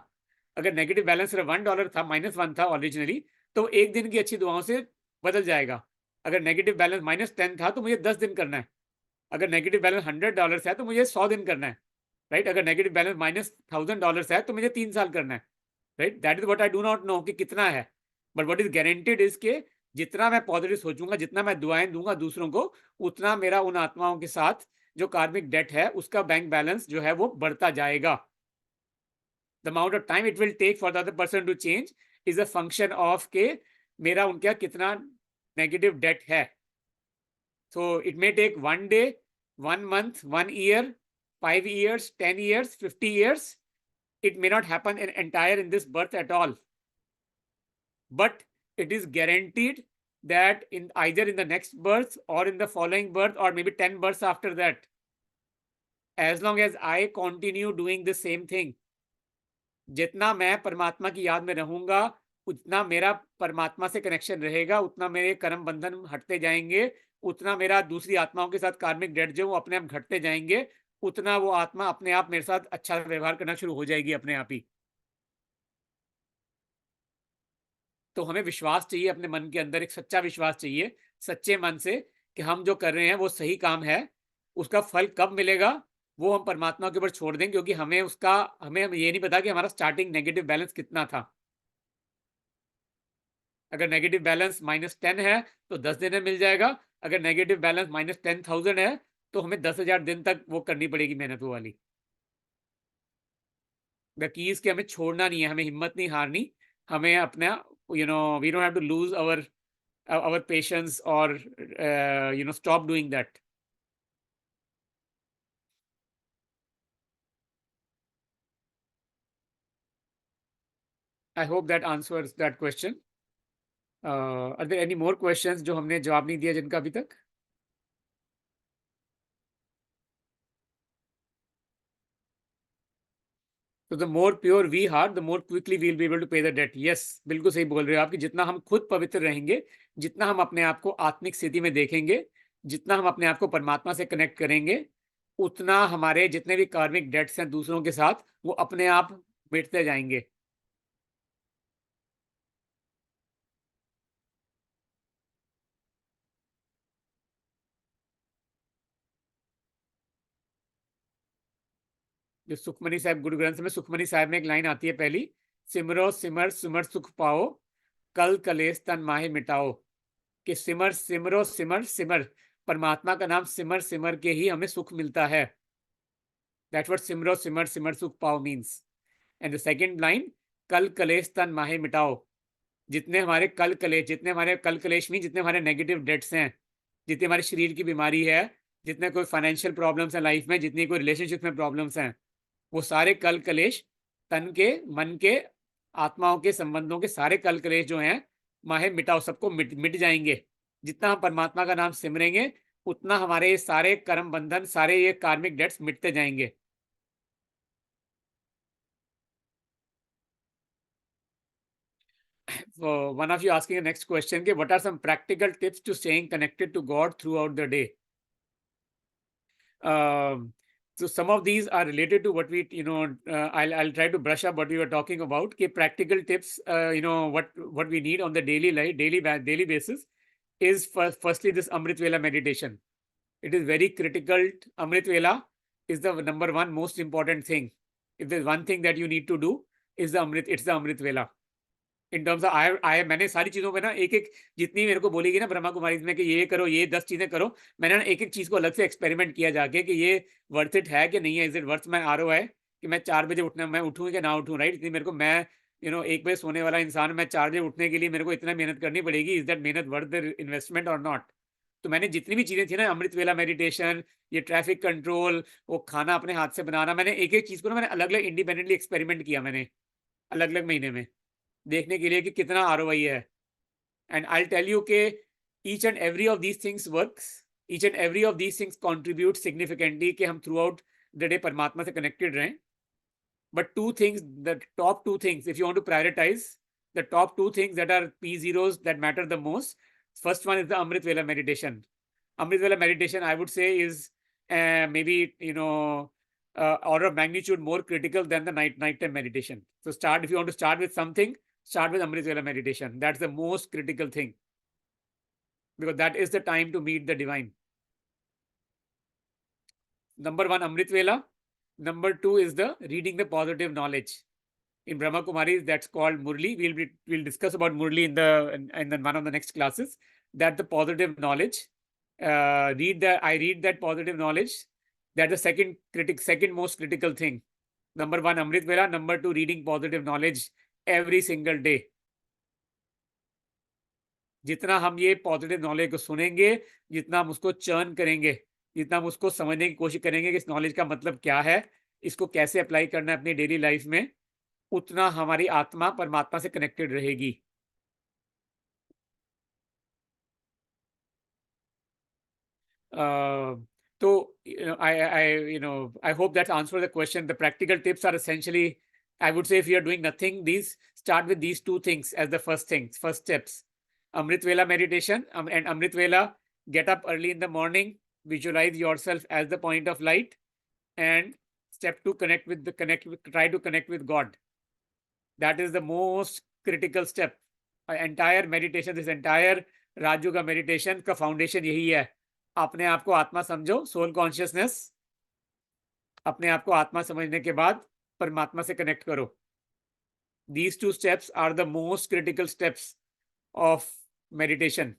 अगर negative balance सिर्फ $1 था, -1 था originally, तो एक दिन की अच्छी दुआओं से बदल जाएगा। अगर नेगेटिव बैलेंस -10 था तो मुझे 10 दिन करना है। अगर नेगेटिव बैलेंस $100 है तो मुझे 100 दिन करना है, राइट? अगर नेगेटिव बैलेंस -$1,000 है तो मुझे 3 साल करना है, right? That is what I do not no कि कितना है, but what is guaranteed is के जितना मैं पॉजिटिव सोचूंगा, जितना मैं दुआएं दूंगा दूसरों को, उतना मेरा उन आत्माओं के साथ जो कार्मिक डेट है उसका बैंक बैलेंस जो है वो बढ़ता जाएगा। The amount of time it will take for the other person to change is a function of के मेरा उनका कितना नेगेटिव डेट है। So it may take 1 day, 1 month, 1 year, 5 years, 10 years, 50 years. It may not happen in entire in this birth at all. But it is guaranteed that in either in the next birth or in the following birth or maybe 10 births after that, as long as I continue doing the same thing, जितना मैं परमात्मा की याद में रहूंगा, उतना मेरा परमात्मा से कनेक्शन रहेगा, उतना मेरे कर्म बंधन हटते जाएंगे, उतना मेरा दूसरी आत्माओं के साथ कार्मिक डेट जो वो अपने आप घटते जाएंगे, उतना वो आत्मा अपने आप मेरे साथ अच्छा व्यवहार करना शुरू हो जाएगी अपने आप ही। तो हमें विश्वास चाहिए अपने मन के अंदर, एक सच्चा विश्वास चाहिए सच्चे मन से कि हम जो कर रहे हैं वो सही काम है। उसका फल कब मिलेगा वो हम परमात्मा के ऊपर छोड़ दें, क्योंकि हमें ये नहीं पता कि हमारा स्टार्टिंग नेगेटिव बैलेंस कितना था। अगर नेगेटिव बैलेंस -10 है तो 10 दिन में मिल जाएगा। अगर नेगेटिव बैलेंस -10,000 है तो हमें 10,000 दिन तक वो करनी पड़ेगी मेहनत वो वाली। द की इज कि हमें छोड़ना नहीं है, हमें हिम्मत नहीं हारनी, हमें अपना we don't have to lose our patience or stop doing that. I hope that answers that question. Are there any more questions जो हमने जवाब नहीं दिया जिनका अभी तक? तो the more pure we heart the more quickly we'll be able to pay the debt. Yes, बिल्कुल सही बोल रहे हो आप कि जितना हम खुद पवित्र रहेंगे, जितना हम अपने आप को आत्मिक स्थिति में देखेंगे, जितना हम अपने आप को परमात्मा से कनेक्ट करेंगे, उतना हमारे जितने भी कार्मिक डेट्स हैं दूसरों के साथ वो अपने आप मिटते जाएंगे। जो सुखमनी साहब गुरु ग्रंथ में सुखमनी साहब में एक लाइन आती है पहली, सिमरो सिमर सिमर सुख पाओ, कल कलेश तन माहे मिटाओ। कि सिमर सिमरो सिमर सिमर, परमात्मा का नाम सिमर सिमर के ही हमें सुख मिलता है। दैट्स व्हाट सिमरो सिमर सिमर सुख पाओ means. And the second line, कल कलेश तन माहे मिटाओ। जितने हमारे कल कलेश में जितने हमारे नेगेटिव डेट्स हैं, जितनी हमारे शरीर की बीमारी है, जितने कोई फाइनेंशियल प्रॉब्लम्स हैं लाइफ में, जितनी कोई रिलेशनशिप में प्रॉब्लम्स हैं, वो सारे कल कलेश, तन के, मन के, आत्माओं के संबंधों के सारे कल कलेश जो हैं, माहे मिटाओ, सबको मिट जाएंगे। जितना हम परमात्मा का नाम सिमरेंगे उतना हमारे सारे कर्म बंधन, सारे ये कार्मिक डेट्स मिटते जाएंगे। One of you asking the next question, what are some practical tips to staying connected to God throughout the day? So some of these are related to what we, I'll try to brush up what we were talking about. Practical tips, what we need on the daily basis is firstly this Amrit Vela meditation. It is very critical. Amrit Vela is the number one most important thing. If there's one thing that you need to do, it's the Amrit Vela. In terms मैंने सारी चीज़ों में ना एक जितनी मेरे को बोलेगी ना ब्रह्मा कुमारी में कि ये करो, ये 10 चीज़ें करो, मैंने ना एक चीज़ को अलग से एक्सपेरिमेंट किया जाके कि ये वर्थ इट है कि नहीं है, is it worth my ROI, कि मैं 4 बजे मैं उठूँ कि ना उठूँ, राइट? इतनी मेरे को, मैं 1 बजे सोने वाला इंसान, मैं 4 बजे उठने के लिए मेरे को इतना मेहनत करनी पड़ेगी, इज दैट मेहनत वर्थ द इन्वेस्टमेंट और नॉट? तो मैंने जितनी भी चीज़ें थी ना, अमृत वेला मेडिटेशन, ये ट्रैफिक कंट्रोल, वो खाना अपने हाथ से बनाना, मैंने एक चीज़ को ना मैंने अलग अलग इंडिपेंडेंटली एक्सपेरिमेंट किया, मैंने अलग अलग महीने में देखने के लिए कि कितना ROI है। एंड आई टेल यू के each and every of these things works, each and every of these things contribute significantly कि हम थ्रू आउट द डे परमात्मा से कनेक्टेड रहें। But the top two things if you want to prioritize, the top two things that are P0s that matter the most. First one is the Amrit Vela meditation. Amrit Vela meditation, I would say, is maybe, order of magnitude more critical than the nighttime meditation. So if you want to start with something, start with Amrit Vela meditation. That's the most critical thing, because that is the time to meet the divine. Number one, Amrit Vela. Number two is the reading the positive knowledge. In Brahma Kumaris, that's called Murli. We'll discuss about Murli in the one of the next classes. That the positive knowledge. I read that positive knowledge. That's the second most critical thing. Number one, Amrit Vela. Number two, reading positive knowledge every single day. जितना हम ये positive knowledge को सुनेंगे, जितना हम उसको churn करेंगे, जितना हम उसको समझने की कोशिश करेंगे कि इस नॉलेज का मतलब क्या है, इसको कैसे अप्लाई करना है अपनी डेली लाइफ में, उतना हमारी आत्मा परमात्मा से कनेक्टेड रहेगी. So I hope that answers the question. The practical tips are essentially, I would say, if you are doing nothing, start with these two things as the first steps. Amrit Vela meditation and Amrit Vela, get up early in the morning, visualize yourself as the point of light, and step two, try to connect with God. That is the most critical step. Entire meditation, this entire Raj Yoga meditation का foundation यही है. अपने आप को आत्मा समझो, soul consciousness. अपने आप को आत्मा समझने के बाद परमात्मा से कनेक्ट करो. These two steps are the most critical steps of meditation.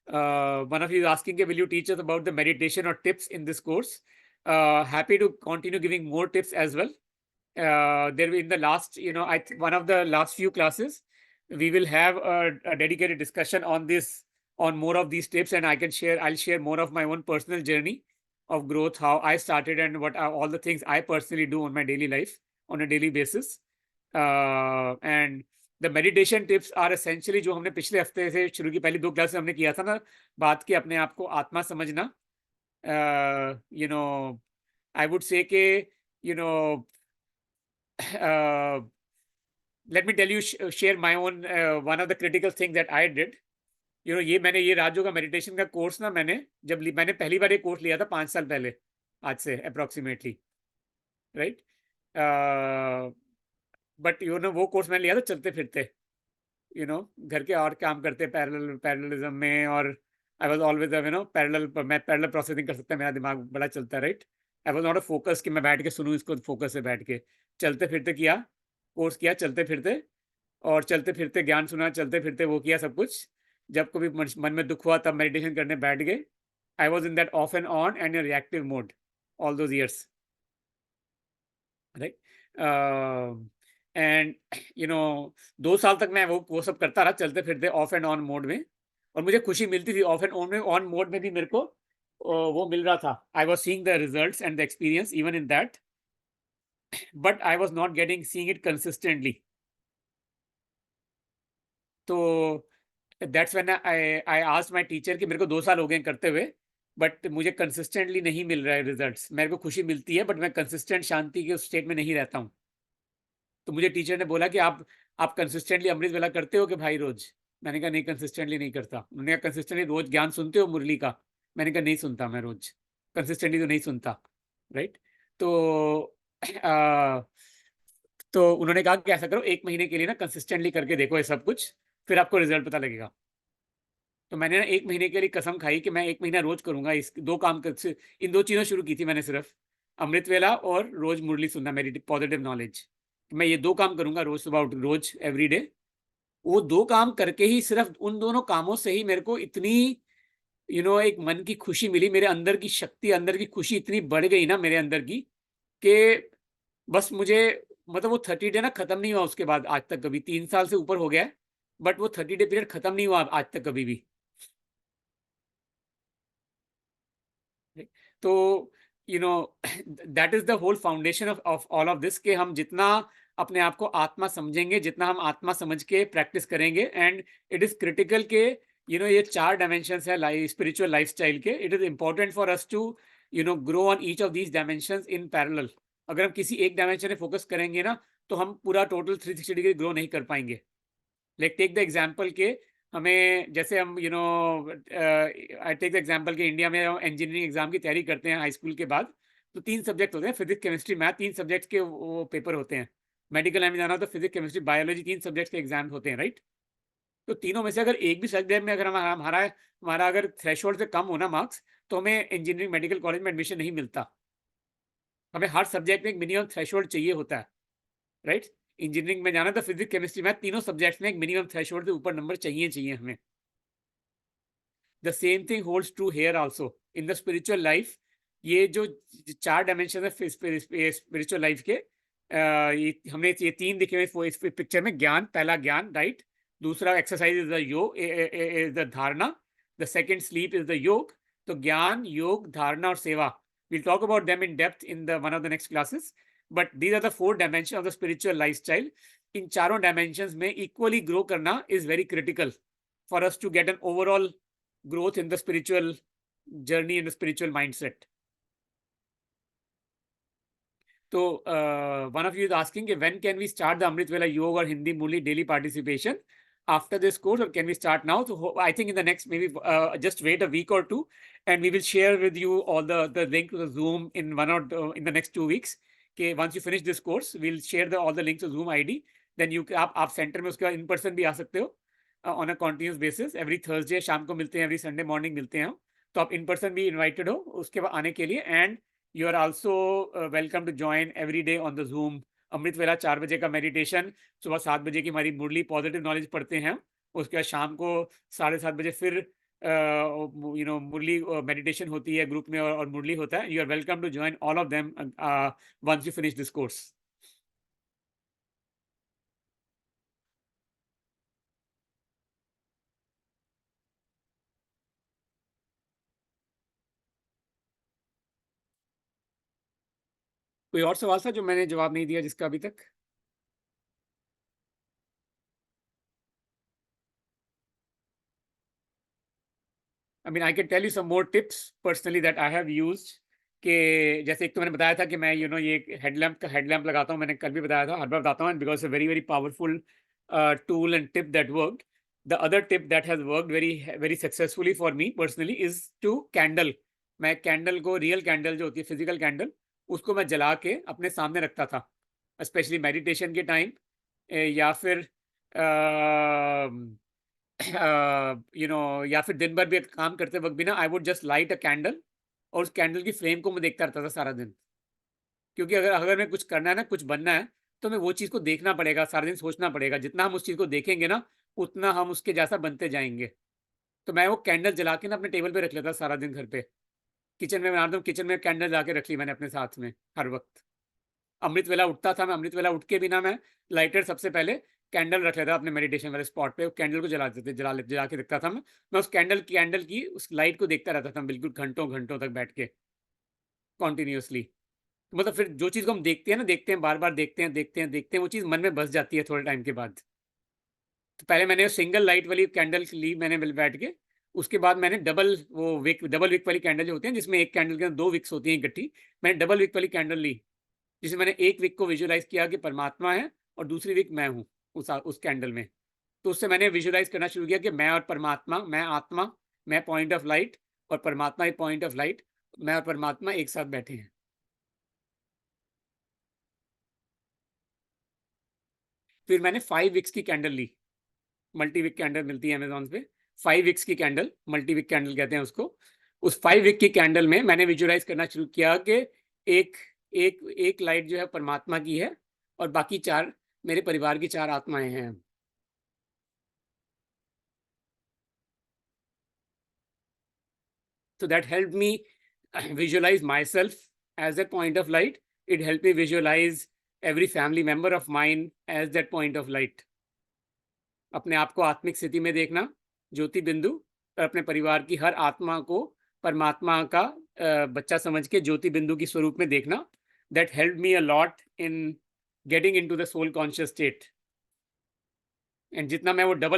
One of you is asking, will you teach us about the meditation or tips in this course? Happy to continue giving more tips as well. There in the last, one of the last few classes, we will have a dedicated discussion on more of these tips, and I'll share more of my own personal journey of growth, how I started and what are all the things I personally do on my daily life on a daily basis. And the meditation tips are essentially जो हमने पिछले हफ्ते से शुरू की पहली 2 class में हमने किया था ना, बात की अपने आप को आत्मा समझना. I would say कि let me tell you, share my own one of the critical things that I did. मैंने ये राज योगा मेडिटेशन का कोर्स ना, मैंने पहली बार ये कोर्स लिया था 5 साल पहले, आज से अप्रोक्सीमेटली, राइट. बट वो कोर्स मैंने लिया था चलते फिरते, घर के और काम करते पैरेललिज्म में, और आई वाज ऑलवेज मैं पैरेलल प्रोसेसिंग कर सकता, मेरा दिमाग बड़ा चलता है, right. I was not a focus कि मैं बैठ के सुनूं इसको फोकस से बैठ के. चलते फिरते किया, कोर्स किया चलते फिरते, और चलते फिरते ज्ञान सुना, चलते फिरते वो किया सब कुछ. जब कभी मन में दुख हुआ तब मेडिटेशन करने बैठ गए. I was in that of and on and in reactive mode all those years, right. And 2 साल तक मैं वो सब करता रहा, चलते फिरते ऑफ एंड ऑन मोड में, और मुझे खुशी मिलती थी. ऑफ एंड ऑन मोड में भी मेरे को वो मिल रहा था. I was seeing the results and the experience even in that, but I was not seeing it consistently. So that's when I asked my teacher कि मेरे को 2 साल हो गए करते हुए, बट मुझे कंसिस्टेंटली नहीं मिल रहा है रिजल्ट्स. मेरे को खुशी मिलती है, बट मैं कंसिस्टेंट शांति के स्टेट में नहीं रहता हूँ. तो मुझे टीचर ने बोला कि आप कंसिस्टेंटली अमृत वेला करते हो कि भाई रोज? मैंने कहा नहीं, कंसिस्टेंटली नहीं करता. उन्होंने कहा कंसिस्टेंटली रोज ज्ञान सुनते हो मुरली का? मैंने कहा नहीं सुनता, मैं रोज कंसिस्टेंटली तो नहीं सुनता, राइट. तो उन्होंने कहा कि ऐसा करो, 1 महीने के लिए ना कंसिस्टेंटली करके देखो ये सब कुछ, फिर आपको रिजल्ट पता लगेगा. तो मैंने ना 1 महीने के लिए कसम खाई कि मैं 1 महीना रोज करूंगा इस 2 काम इन 2 चीज़ों शुरू की थी मैंने, सिर्फ अमृत वेला और रोज मुरली सुनना, मेरी पॉजिटिव नॉलेज. मैं ये 2 काम करूंगा रोज सुबह उठ, रोज एवरी डे. वो 2 काम करके ही, सिर्फ उन दोनों कामों से ही मेरे को इतनी एक मन की खुशी मिली, मेरे अंदर की शक्ति, अंदर की खुशी इतनी बढ़ गई ना मेरे अंदर की, कि बस मुझे मतलब वो 30 डे ना खत्म नहीं हुआ उसके बाद आज तक कभी. 3 साल से ऊपर हो गया, बट वो 30 डे पीरियड खत्म नहीं हुआ आज तक कभी भी. तो that is the whole foundation of all of this, कि हम जितना अपने आप को आत्मा समझेंगे, जितना हम आत्मा समझ के प्रैक्टिस करेंगे, एंड इट इज क्रिटिकल के ये 4 डायमेंशंस है स्पिरिचुअल लाइफस्टाइल के. It is important for us to grow on each of these dimensions in parallel. अगर हम किसी एक डायमेंशन में फोकस करेंगे ना, तो हम पूरा टोटल 360 डिग्री ग्रो नहीं कर पाएंगे। लाइक टेक द एग्जांपल के हमें जैसे हम आई टेक द एग्जांपल के इंडिया में इंजीनियरिंग एग्जाम की तैयारी करते हैं हाई स्कूल के बाद, तो 3 सब्जेक्ट होते हैं, फिजिक्स केमिस्ट्री मैथ, 3 सब्जेक्ट के वो पेपर होते हैं। मेडिकल लाइन में जाना तो फिजिक्स केमिस्ट्री बायोलॉजी 3 सब्जेक्ट के एग्जाम होते हैं, राइट। तो तीनों में से अगर एक भी सब्जेक्ट में अगर हमारा हमारा अगर थ्रेशोल्ड से कम होना मार्क्स, तो हमें इंजीनियरिंग मेडिकल कॉलेज में एडमिशन नहीं मिलता। हमें हर सब्जेक्ट में एक मिनिमम थ्रेशोल्ड चाहिए होता है, राइट। इंजीनियरिंग में जाना तो फिजिक्स केमिस्ट्री मैथ तीनों सब्जेक्ट्स में एक मिनिमम थ्रेशोल्ड से ऊपर नंबर चाहिए हमें। The same thing holds true here also in the spiritual life. ये जो 4 डायमेंशन है स्पिरिचुअल लाइफ के, हमने ये 3 दिखे हुए इस पिक्चर में। ज्ञान, पहला ज्ञान, राइट। दूसरा एक्सरसाइज इज द योग, इज द धारणा। The second sleep is the योग। तो ज्ञान, योग, धारणा और सेवा, we'll talk about them in depth in the one of the next classes, but these are the 4 dimensions of the spiritual lifestyle. इन चारों dimensions में equally grow करना is very critical for us to get an overall growth in the spiritual journey, in the spiritual mindset. So one of you is asking when can we start the Amrit Vela Yoga or Hindi Murli daily participation after this course, or can we start now? So I think in the next maybe just wait a week or two, and we will share with you all the link to the Zoom in in the next 2 weeks. Okay, once you finish this course, we'll share all the links to Zoom ID. Then आप center में उसका in person भी आ सकते हो on a continuous basis. Every Thursday शाम को मिलते हैं, every Sunday morning मिलते हैं हम, तो आप in person भी invited हो उसके बाद आने के लिए। And you are also welcome to join every day on the Zoom. अमृत वेला 4 बजे का मेडिटेशन, सुबह 7 बजे की हमारी मुरली पॉजिटिव नॉलेज पढ़ते हैं। उसके बाद शाम को 7:30 बजे फिर मुरली मेडिटेशन होती है ग्रुप में, और मुरली होता है। You are welcome to join all of them once you finish this course. कोई और सवाल था जो मैंने जवाब नहीं दिया जिसका अभी तक? I mean, I can tell you some more tips personally that I have used. कि जैसे एक तो मैंने बताया था कि मैं ये हेडलैम्प लगाता हूँ, मैंने कल भी बताया था, हर बार बताता हूँ, because very very powerful tool and tip that worked. The other tip that has worked very very successfully for me personally is to candle. मैं कैंडल को, रियल कैंडल जो होती है फिजिकल कैंडल, उसको मैं जला के अपने सामने रखता था, स्पेशली मेडिटेशन के टाइम, या फिर या फिर दिन भर भी काम करते वक्त भी ना, I would just light a candle, और उस कैंडल की फ्लेम को मैं देखता रहता था सारा दिन। क्योंकि अगर अगर मैं कुछ करना है ना, कुछ बनना है, तो मैं वो चीज़ को देखना पड़ेगा, सारा दिन सोचना पड़ेगा। जितना हम उस चीज़ को देखेंगे ना, उतना हम उसके जैसा बनते जाएंगे। तो मैं वो कैंडल जला के ना अपने टेबल पे रख लेता सारा दिन घर पे। किचन में बनाता हूँ, किचन में कैंडल जला के रख ली मैंने अपने साथ में हर वक्त। अमृत वेला उठता था, मैं अमृत वेला उठ के बिना मैं लाइटर सबसे पहले कैंडल रख लेता अपने मेडिटेशन वाले स्पॉट पे। कैंडल को जला के रखता था मैं उस कैंडल की उस लाइट को देखता रहता था बिल्कुल घंटों घंटों तक बैठ के कॉन्टिन्यूसली। मतलब फिर जो चीज़ को हम देखते हैं ना, देखते हैं बार बार, देखते हैं, वो चीज़ मन में बस जाती है थोड़े टाइम के बाद। तो पहले मैंने सिंगल लाइट वाली कैंडल ली मैंने बैठ के, उसके बाद मैंने डबल विक वाली कैंडल जो होती है, जिसमें एक कैंडल के अंदर 2 विक्स होती हैं इकट्ठी, मैंने डबल विक वाली कैंडल ली, जिसमें मैंने एक विक को विजुअलाइज किया कि परमात्मा है और दूसरी विक मैं हूँ उस कैंडल में। तो उससे मैंने विजुअलाइज करना शुरू किया कि मैं और परमात्मा, मैं आत्मा, मैं पॉइंट ऑफ लाइट और परमात्मा एक पॉइंट ऑफ लाइट, मैं और परमात्मा एक साथ बैठे हैं। फिर मैंने 5 विक्स की कैंडल ली, मल्टी विक कैंडल मिलती है अमेजोन पे, 5 विक्स की कैंडल, मल्टी विक कैंडल कहते हैं उसको। उस 5 विक की कैंडल में मैंने विजुअलाइज करना शुरू किया कि एक एक एक लाइट जो है परमात्मा की है, और बाकी 4 मेरे परिवार की 4 आत्माएं हैं। So that helped me visualize myself as that point of light. It helped me visualize every family member of mine as that point of light. अपने आप को आत्मिक स्थिति में देखना, ज्योति बिंदु, और अपने परिवार की हर आत्मा को परमात्मा का बच्चा समझ के ज्योति बिंदु की स्वरूप में देखना। That helped me a lot in getting into the soul conscious state. And जितना मैं वो डबल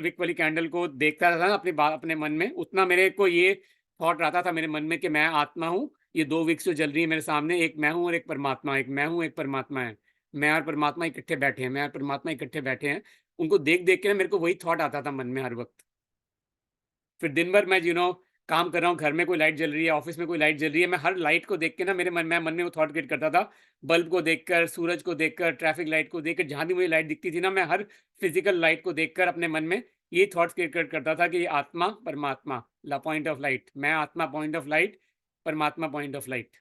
विक वाली कैंडल को देखता था ना अपने मन में, उतना मेरे को ये थॉट रहता था मेरे मन में कि मैं आत्मा हूँ, ये 2 विक्स जो जल रही है मेरे सामने, एक मैं हूँ और एक परमात्मा, एक मैं हूँ एक परमात्मा है। मैं और परमात्मा इकट्ठे बैठे हैं, मैं और परमात्मा इकट्ठे बैठे हैं, उनको देख देख के ना मेरे को वही थॉट आता था मन में हर वक्त। फिर दिन भर मैं काम कर रहा हूँ, घर में कोई लाइट जल रही है, ऑफिस में कोई लाइट जल रही है, मैं हर लाइट को देख के ना मेरे मन में वो थॉट क्रिएट करता था। बल्ब को देखकर, सूरज को देखकर, ट्रैफिक लाइट को देखकर, जहाँ भी मुझे लाइट दिखती थी ना, मैं हर फिजिकल लाइट को देखकर अपने मन में ये थॉट्स क्रिएट करता था कि ये आत्मा, परमात्मा, ला पॉइंट ऑफ लाइट, मैं आत्मा पॉइंट ऑफ लाइट, परमात्मा पॉइंट ऑफ लाइट।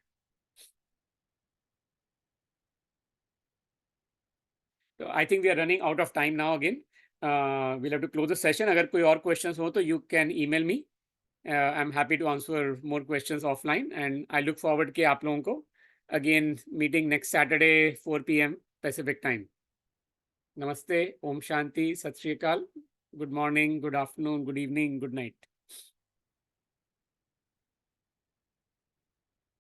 तो I think we are running out of time now again. We'll have to close the session. अगर कोई और क्वेश्चंस हो तो you can email me. I am happy to answer more questions offline and I look forward कि आप लोगों को again meeting next Saturday 4 PM Pacific time. नमस्ते, Om Shanti, Sat Sri Akal, good morning, good afternoon, good evening, good night.